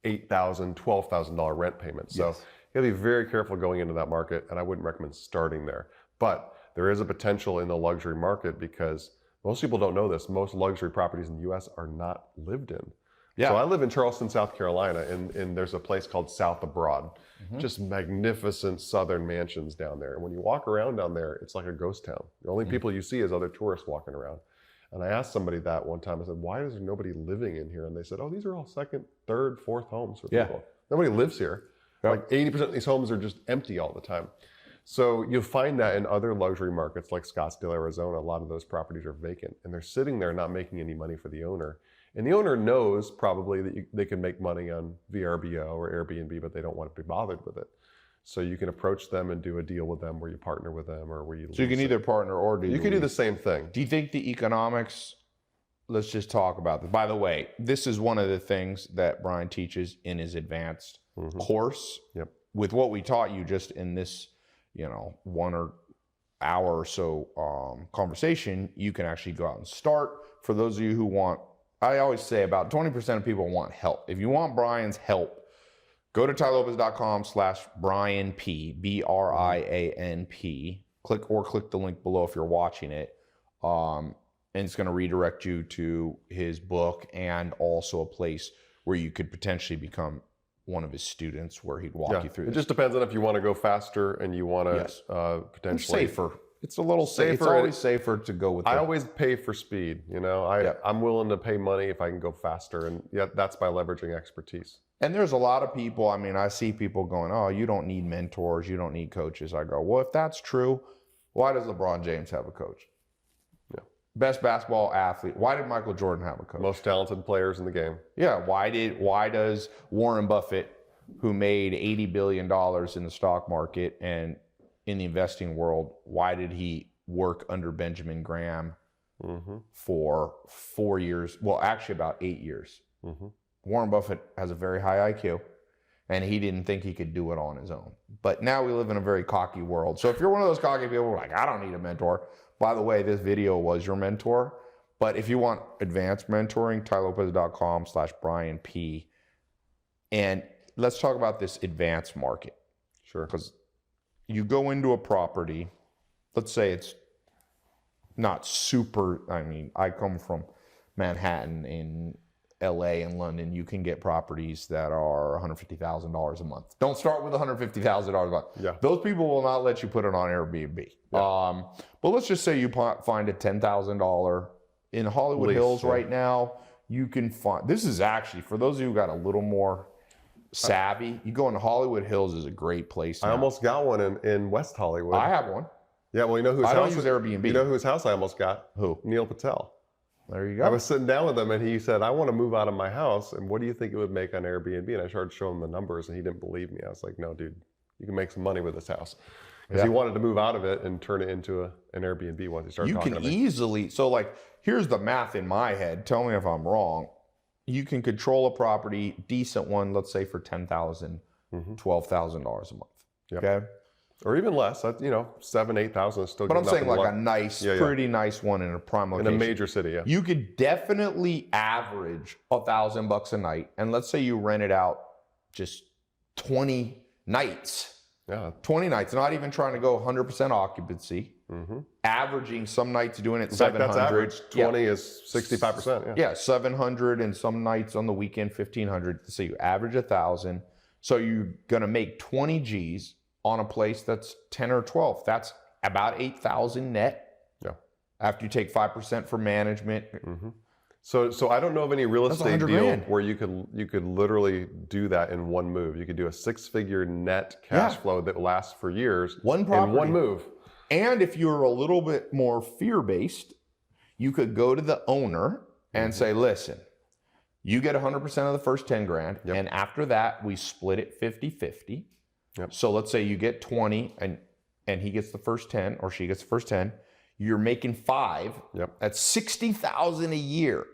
$8,000, $12,000 rent payment. So you got to be very careful going into that market, and I wouldn't recommend starting there. But there is a potential in the luxury market because most people don't know this. Most luxury properties in the U.S. are not lived in. Yeah. So I live in Charleston, South Carolina, and there's a place called South Abroad. Just magnificent southern mansions down there. And when you walk around down there, it's like a ghost town. The only people you see is other tourists walking around. And I asked somebody that one time. I said, why is there nobody living in here? And they said, oh, these are all second, third, fourth homes for people. Nobody lives here. Like 80% of these homes are just empty all the time. So you'll find that in other luxury markets like Scottsdale, Arizona, a lot of those properties are vacant. And they're sitting there not making any money for the owner. And the owner knows probably that they can make money on VRBO or Airbnb, but they don't want to be bothered with it. So you can approach them and do a deal with them where you partner with them or where you So you can either partner or do you can do the same thing. Do you think the economics, let's just talk about this. By the way, this is one of the things that Brian teaches in his advanced course. With what we taught you just in this, 1 hour or so conversation, you can actually go out and start. For those of you who want, I always say about 20% of people want help. If you want Brian's help, go to tailopez.com/Brian P, BRIANP. Click the link below if you're watching it. And it's going to redirect you to his book and also a place where you could potentially become one of his students where he'd walk you through this. It just depends on if you want to go faster and you want to potentially... It's safer. It's a little safer. It's always safer to go with I always pay for speed. I'm willing to pay money if I can go faster. And that's by leveraging expertise. And there's a lot of people, I see people going, oh, you don't need mentors, you don't need coaches. I go, well, if that's true, why does LeBron James have a coach? Best basketball athlete. Why did Michael Jordan have a coach? Most talented players in the game. Yeah. Why does Warren Buffett, who made $80 billion in the stock market and in the investing world, why did he work under Benjamin Graham for 4 years? Well, actually about 8 years. Warren Buffett has a very high IQ, and he didn't think he could do it on his own. But now we live in a very cocky world. So if you're one of those cocky people who are like, I don't need a mentor. By the way, this video was your mentor. But if you want advanced mentoring, tailopez.com/Brian P. And let's talk about this advanced market. Sure. Because you go into a property, let's say it's not super, I come from Manhattan in LA and London, you can get properties that are $150,000 a month. Don't start with $150,000 a month. Yeah. Those people will not let you put it on Airbnb. Yeah. But let's just say you find a $10,000 in Hollywood Lease, Hills yeah. right now. You can find, this is actually, for those of you who got a little more savvy, you go into Hollywood Hills is a great place now. I almost got one in West Hollywood. I have one. Yeah, well, you know whose I house? don't use Airbnb. You know whose house I almost got? Who? Neil Patel. There you go. I was sitting down with him and he said, I want to move out of my house. And what do you think it would make on Airbnb? And I started showing him the numbers and he didn't believe me. I was like, no, dude, you can make some money with this house. Because he wanted to move out of it and turn it into an Airbnb once he started talking to me. You can easily, so like, here's the math in my head. Tell me if I'm wrong. You can control a property, decent one, let's say for $10,000, $12,000 a month. Yep. Okay. Or even less, you know, 7,000, 8,000 is still good. But I'm saying like a nice, pretty nice one in a prime location. In a major city, yeah. You could definitely average $1,000 a night. And let's say you rent it out just 20 nights. Yeah. 20 nights, not even trying to go 100% occupancy. Averaging some nights doing it 700. That's average. 20 is 65%. Yeah. Yeah, 700 and some nights on the weekend 1,500. So you average 1,000. So you're gonna make 20 G's on a place that's 10 or 12. That's about 8,000 net. Yeah. After you take 5% for management. So I don't know of any real That's estate $100 deal grand. where you could literally do that in one move. You could do a 6-figure net cash flow that lasts for years One property. in one move. And if you're a little bit more fear-based, you could go to the owner and say, listen, you get 100% of the first 10 grand. Yep. And after that, we split it 50-50. Yep. So let's say you get 20 and he gets the first 10 or she gets the first 10. You're making 5. Yep. That's $60,000 a year.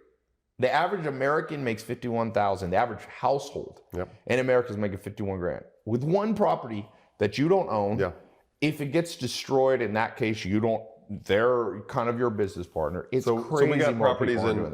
The average American makes $51,000. The average household in America is making 51 grand. With one property that you don't own, if it gets destroyed, in that case, they're kind of your business partner. It's crazy. So we got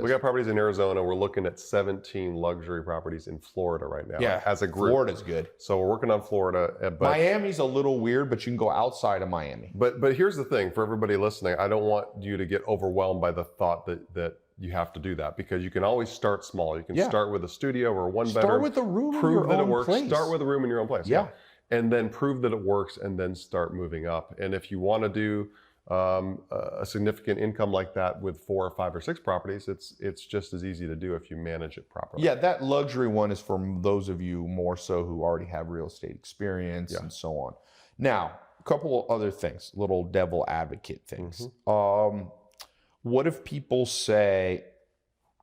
we got properties in Arizona. We're looking at 17 luxury properties in Florida right now. Yeah, as a group. Florida's good. So we're working on Florida. But Miami's a little weird, but you can go outside of Miami. But here's the thing for everybody listening. I don't want you to get overwhelmed by the thought that you have to do that, because you can always start small. You can start with a studio or a one bedroom. Start with a room prove in your that own it works. place. Start with a room in your own place. Yeah. And then prove that it works, and then start moving up. And if you want to do a significant income like that with 4 or 5 or 6 properties, it's just as easy to do if you manage it properly. Yeah, that luxury one is for those of you more so who already have real estate experience and so on. Now, a couple of other things, little devil advocate things. What if people say,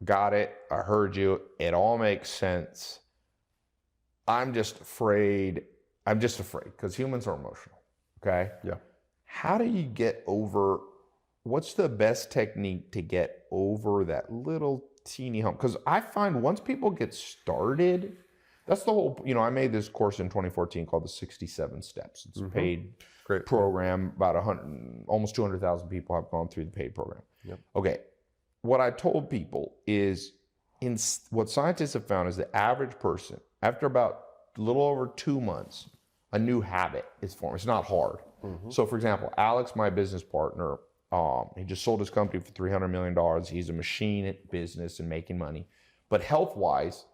got it, I heard you, it all makes sense. I'm just afraid because humans are emotional, okay? Yeah. How do you get over, what's the best technique to get over that little teeny hump? Because I find once people get started, that's the whole, I made this course in 2014 called the 67 Steps. It's a paid program. About almost 200,000 people have gone through the paid program. Yep. Okay. What I told people is, what scientists have found is the average person, after about a little over 2 months, a new habit is formed. It's not hard. So for example, Alex, my business partner, he just sold his company for $300 million. He's a machine at business and making money. But health-wise,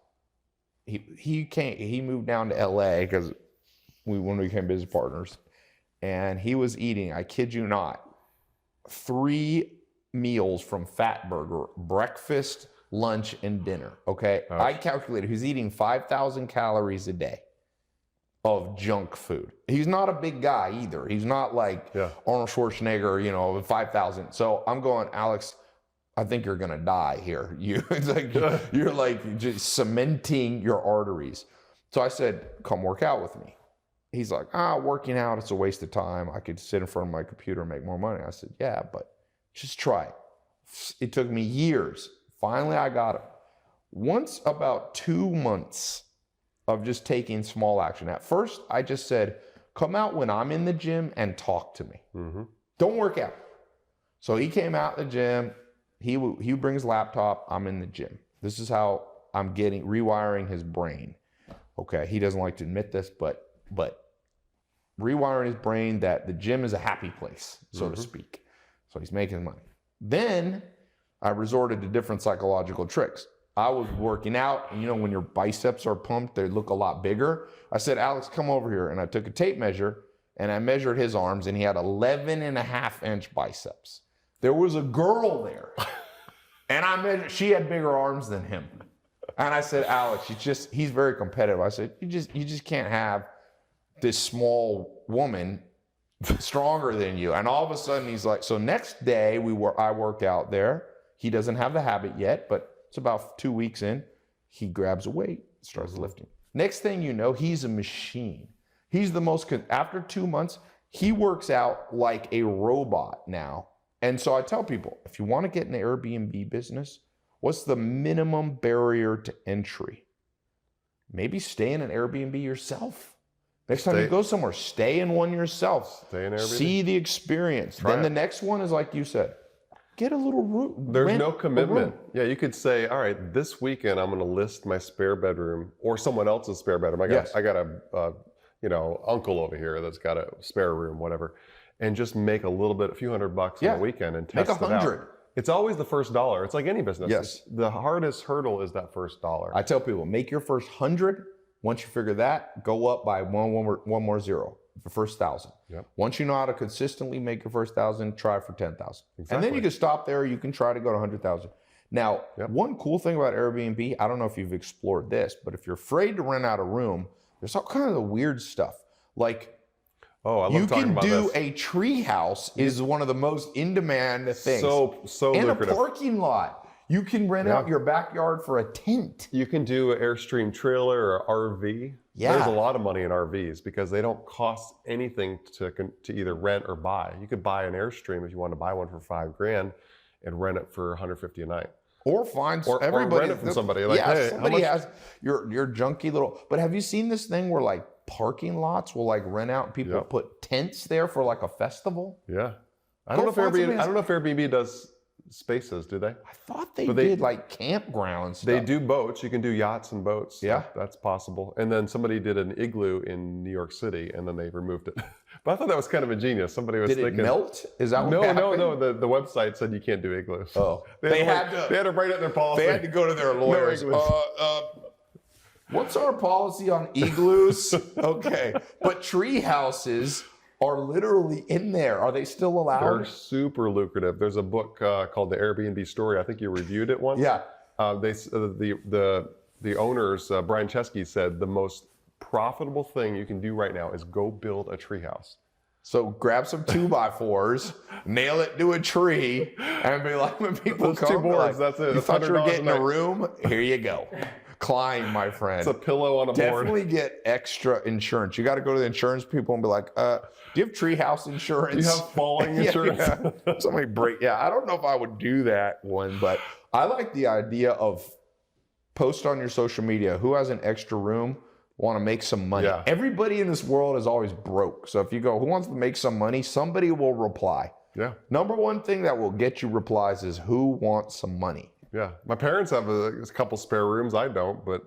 he moved down to LA because when we became business partners, and he was eating, I kid you not, 3 meals from Fat Burger, breakfast, lunch, and dinner, okay? I calculated he was eating 5,000 calories a day of junk food. He's not a big guy either. He's not like Arnold Schwarzenegger, 5,000. So I'm going, Alex, I think you're gonna die here. It's like you're like just cementing your arteries. So I said, come work out with me. He's like, working out, it's a waste of time. I could sit in front of my computer and make more money. I said, yeah, but just try it. It took me years. Finally, I got it. Once about 2 months of just taking small action. At first, I just said, come out when I'm in the gym and talk to me. Don't work out. So he came out the gym. He would bring his laptop. I'm in the gym. This is how I'm rewiring his brain. Okay, he doesn't like to admit this, but rewiring his brain that the gym is a happy place, so to speak. So he's making money. Then I resorted to different psychological tricks. I was working out, and you know when your biceps are pumped, they look a lot bigger. I said, Alex, come over here. And I took a tape measure, and I measured his arms, and he had 11.5-inch biceps. There was a girl there, and I measured, she had bigger arms than him. And I said, Alex, he's very competitive. I said, you just can't have this small woman stronger than you. And all of a sudden he's like, so next day I work out there. He doesn't have the habit yet, but it's about 2 weeks in. He grabs a weight, starts lifting. Next thing you know, he's a machine. He's the most, after 2 months, he works out like a robot now. And so I tell people, if you want to get in the Airbnb business, what's the minimum barrier to entry? Maybe stay in an Airbnb yourself. Next time you go somewhere, stay in one yourself. Stay in Airbnb. See the experience. Then the next one is like you said, get a little room. There's no commitment. Yeah, you could say, all right, this weekend I'm going to list my spare bedroom or someone else's spare bedroom. I got a uncle over here that's got a spare room, whatever, and just make a few $100 on the weekend and test it out. It's always the first dollar. It's like any business. Yes. The hardest hurdle is that first dollar. I tell people, make your first 100. Once you figure that, go up by one more zero, the first 1,000. Yep. Once you know how to consistently make your first 1,000, try for 10,000. Exactly. And then you can stop there. You can try to go to 100,000. Now, one cool thing about Airbnb, I don't know if you've explored this, but if you're afraid to rent out a room, there's all kind of the weird stuff. Like, you can do a tree house is one of the most in-demand things. So and lucrative. A parking lot. You can rent out your backyard for a tent. You can do an Airstream trailer or RV. Yeah. There's a lot of money in RVs because they don't cost anything to either rent or buy. You could buy an Airstream if you want to buy one for $5,000 and rent it for $150 a night. Or find everybody. Or rent it from somebody. Like, hey, somebody has your junky little. But have you seen this thing where like parking lots will like rent out and people put tents there for like a festival? Yeah. I don't know if Airbnb does spaces, do they? I thought they did like campgrounds. Stuff. They do boats. You can do yachts and boats. Yeah. That's possible. And then somebody did an igloo in New York City and then they removed it. But I thought that was kind of ingenious. Somebody was thinking. Did it melt? Is that what happened? No. The website said you can't do igloos. Oh. They had to write it in their policy. They had to go to their lawyers. What's our policy on igloos? Okay. But tree houses are literally in there. Are they still allowed? They're super lucrative. There's a book called The Airbnb Story. I think you reviewed it once. Yeah. The owners, Brian Chesky, said the most profitable thing you can do right now is go build a tree house. So grab some 2x4s, nail it to a tree, and be like, when people come, 2 boards, that's it. You thought you were getting a room? Here you go. Climb, my friend. It's a pillow on a board. Definitely get extra insurance. You got to go to the insurance people and be like, do you have treehouse insurance? Do you have falling insurance? Somebody break. Yeah, I don't know if I would do that one, but I like the idea of post on your social media, who has an extra room, want to make some money. Yeah. Everybody in this world is always broke. So if you go, who wants to make some money? Somebody will reply. Yeah. Number one thing that will get you replies is who wants some money? Yeah, my parents have a couple spare rooms. I don't, but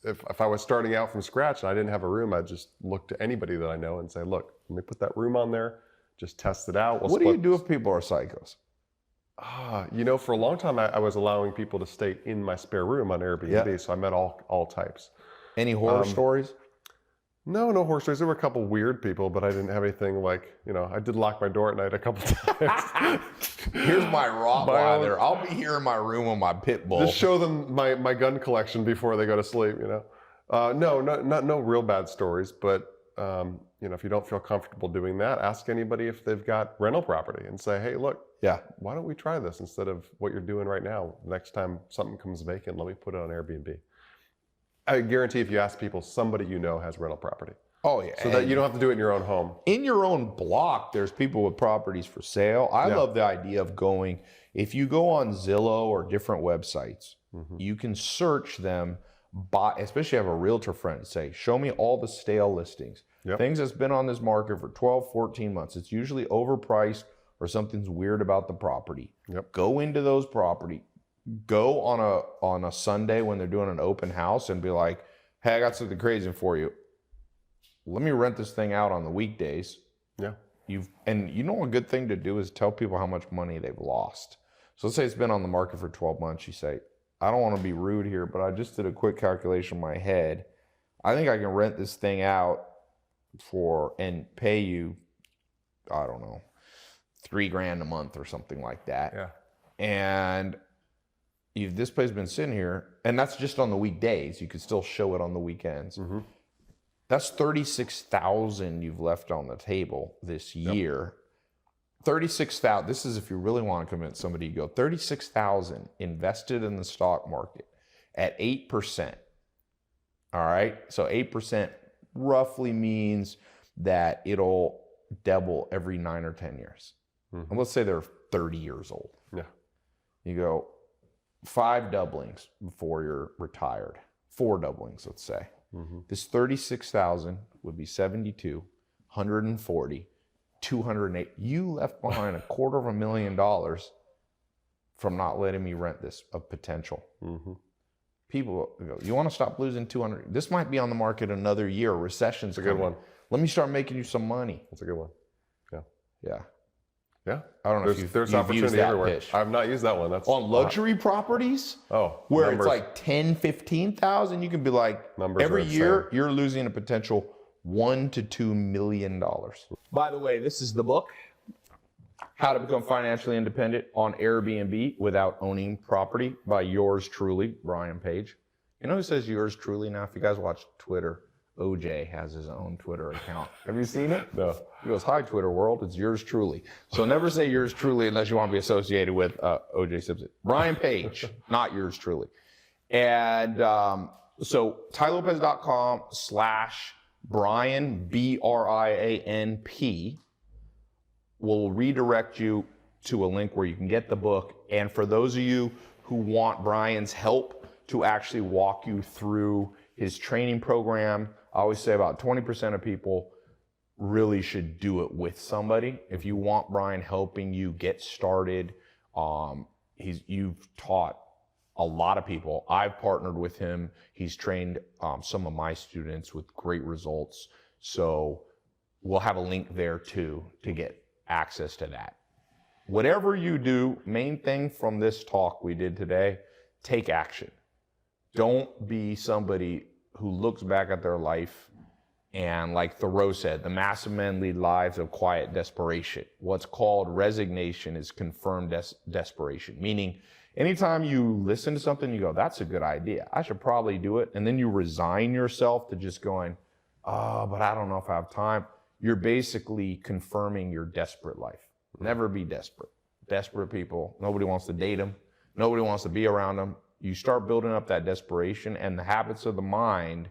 if I was starting out from scratch and I didn't have a room, I'd just look to anybody that I know and say, look, let me put that room on there, just test it out. What do you do if people are psychos? For a long time, I was allowing people to stay in my spare room on Airbnb, so I met all types. Any horror stories? No horror stories. There were a couple weird people, but I didn't have anything like, I did lock my door at night a couple times. Here's my Rottweiler. I'll be here in my room with my pit bull. Just show them my gun collection before they go to sleep, No real bad stories, but, if you don't feel comfortable doing that, ask anybody if they've got rental property and say, hey, look, why don't we try this instead of what you're doing right now? Next time something comes vacant, let me put it on Airbnb. I guarantee if you ask people, somebody has rental property. Oh, yeah. So that you don't have to do it in your own home. In your own block, there's people with properties for sale. I love the idea of going, if you go on Zillow or different websites, you can search them by, especially have a realtor friend, say, show me all the stale listings. Things that's been on this market for 12, 14 months. It's usually overpriced or something's weird about the property. Go into those property. Go on a Sunday when they're doing an open house and be like, hey, I got something crazy for you. Let me rent this thing out on the weekdays. And a good thing to do is tell people how much money they've lost. So let's say it's been on the market for 12 months. You say, I don't want to be rude here, but I just did a quick calculation in my head. I think I can rent this thing out and pay you, I don't know, $3,000 a month or something like that. Yeah. And if this place has been sitting here, and that's just on the weekdays, you could still show it on the weekends. Mm-hmm. That's $36,000 you've left on the table this year. 36,000. This is if you really want to convince somebody. You go 36,000 invested in the stock market at 8%. All right, so 8% roughly means that it'll double every 9 or 10 years. Mm-hmm. And let's say they're 30 years old. Yeah. You go 5 doublings before you're retired. 4 doublings, let's say. Mm-hmm. This 36,000 would be 72, 140, 208. You left behind $250,000 from not letting me rent this of potential. Mm-hmm. People go, you want to stop losing 200? This might be on the market another year. Recession's That's a good coming. one. Let me start making you some money. That's a good one. Yeah. Yeah. Yeah. I don't know if there's you've opportunity used that everywhere. pitch. I've not used that one. That's On luxury properties, where numbers. it's like 10, 15,000, you can be like, Numbers every are year insane. you're losing a potential $1 to $2 million. By the way, this is the book, How to Become Financially Independent on Airbnb Without Owning Property by yours truly, Brian Page. You know who says yours truly now? If you guys watch Twitter, OJ has his own Twitter account. Have you seen it? No. He goes, hi, Twitter world, it's yours truly. So never say yours truly unless you want to be associated with OJ Simpson. Brian Page, not yours truly. And so tailopez.com/Brian, BRIANP, will redirect you to a link where you can get the book. And for those of you who want Brian's help to actually walk you through his training program, I always say about 20% of people really should do it with somebody. If you want Brian helping you get started, you've taught a lot of people. I've partnered with him. He's trained some of my students with great results. So we'll have a link there too to get access to that. Whatever you do, main thing from this talk we did today, take action. Don't be somebody who looks back at their life and, like Thoreau said, the massive men lead lives of quiet desperation. What's called resignation is confirmed desperation, meaning anytime you listen to something, you go, that's a good idea, I should probably do it. And then you resign yourself to just going, oh, but I don't know if I have time. You're basically confirming your desperate life. Never be desperate. Desperate people, nobody wants to date them. Nobody wants to be around them. You start building up that desperation, and the habits of the mind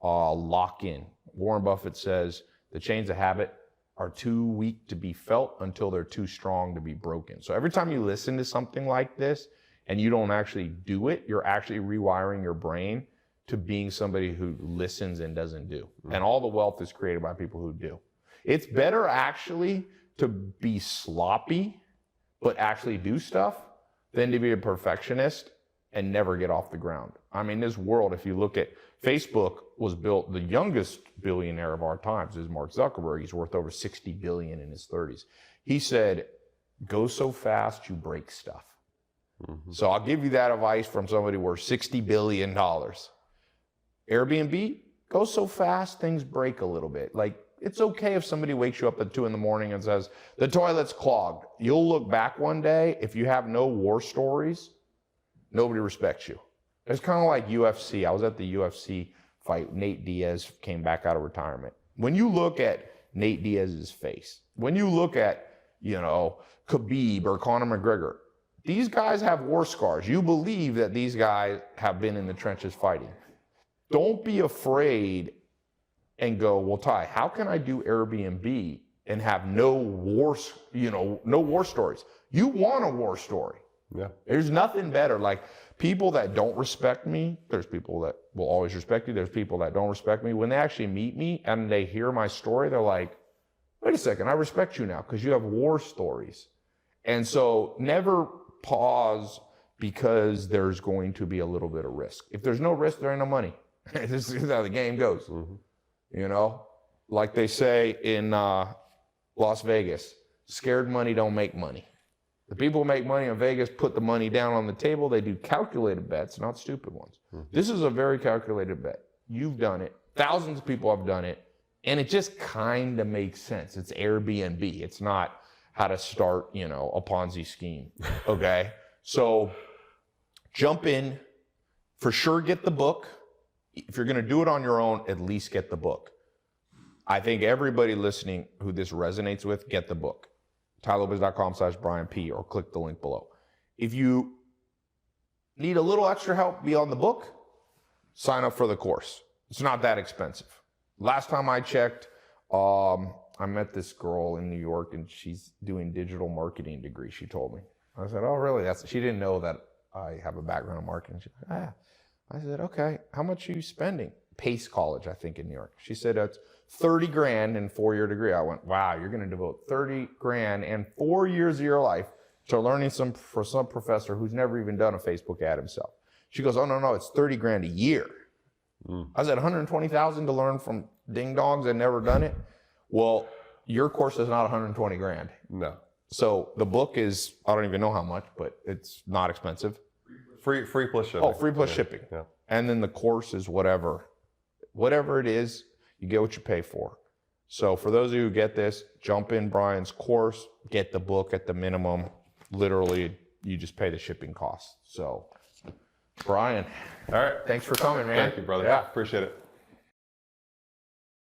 lock in. Warren Buffett says the chains of habit are too weak to be felt until they're too strong to be broken. So every time you listen to something like this and you don't actually do it, you're actually rewiring your brain to being somebody who listens and doesn't do. And all the wealth is created by people who do. It's better actually to be sloppy but actually do stuff than to be a perfectionist and never get off the ground. I mean, this world, if you look at Facebook, was built, the youngest billionaire of our times is Mark Zuckerberg. He's worth over 60 billion in his 30s. He said, go so fast you break stuff. Mm-hmm. So I'll give you that advice from somebody worth $60 billion. Airbnb, go so fast things break a little bit. Like, it's okay if somebody wakes you up at 2 a.m. and says, the toilet's clogged. You'll look back one day, if you have no war stories, nobody respects you. It's kind of like UFC. I was at the UFC fight. Nate Diaz came back out of retirement. When you look at Nate Diaz's face, when you look at, Khabib or Conor McGregor, these guys have war scars. You believe that these guys have been in the trenches fighting. Don't be afraid and go, well, Tai, how can I do Airbnb and have no war stories? You want a war story. Yeah. There's nothing better. Like, people that don't respect me, there's people that will always respect you. There's people that don't respect me. When they actually meet me and they hear my story, they're like, wait a second, I respect you now because you have war stories. And so never pause because there's going to be a little bit of risk. If there's no risk, there ain't no money. This is how the game goes. Mm-hmm. Like they say in Las Vegas, scared money don't make money. The people who make money in Vegas put the money down on the table. They do calculated bets, not stupid ones. This is a very calculated bet. You've done it. Thousands of people have done it. And it just kind of makes sense. It's Airbnb. It's not how to start, a Ponzi scheme. Okay? So jump in. For sure, get the book. If you're going to do it on your own, at least get the book. I think everybody listening who this resonates with, get the book. TaiLopez.com/Brian P. or click the link below. If you need a little extra help beyond the book, sign up for the course. It's not that expensive. Last time I checked, I met this girl in New York and she's doing digital marketing degree, she told me. I said, oh, really? She didn't know that I have a background in marketing. She's like, ah. I said, okay, how much are you spending? Pace College, I think, in New York. She said, it's 30 grand and 4-year degree. I went, wow, you're going to devote 30 grand and 4 years of your life to learning for some professor who's never even done a Facebook ad himself. She goes, oh, no, it's 30 grand a year. I said, 120,000 to learn from ding dongs that never done it. Well, your course is not 120 grand. No. So the book is, I don't even know how much, but it's not expensive. Free plus shipping. Oh, free plus shipping. Yeah. And then the course is whatever it is, you get what you pay for. So for those of you who get this, jump in Brian's course, get the book at the minimum. Literally, you just pay the shipping costs. So, Brian. All right. Thanks for coming, man. Thank you, brother. Yeah. Appreciate it.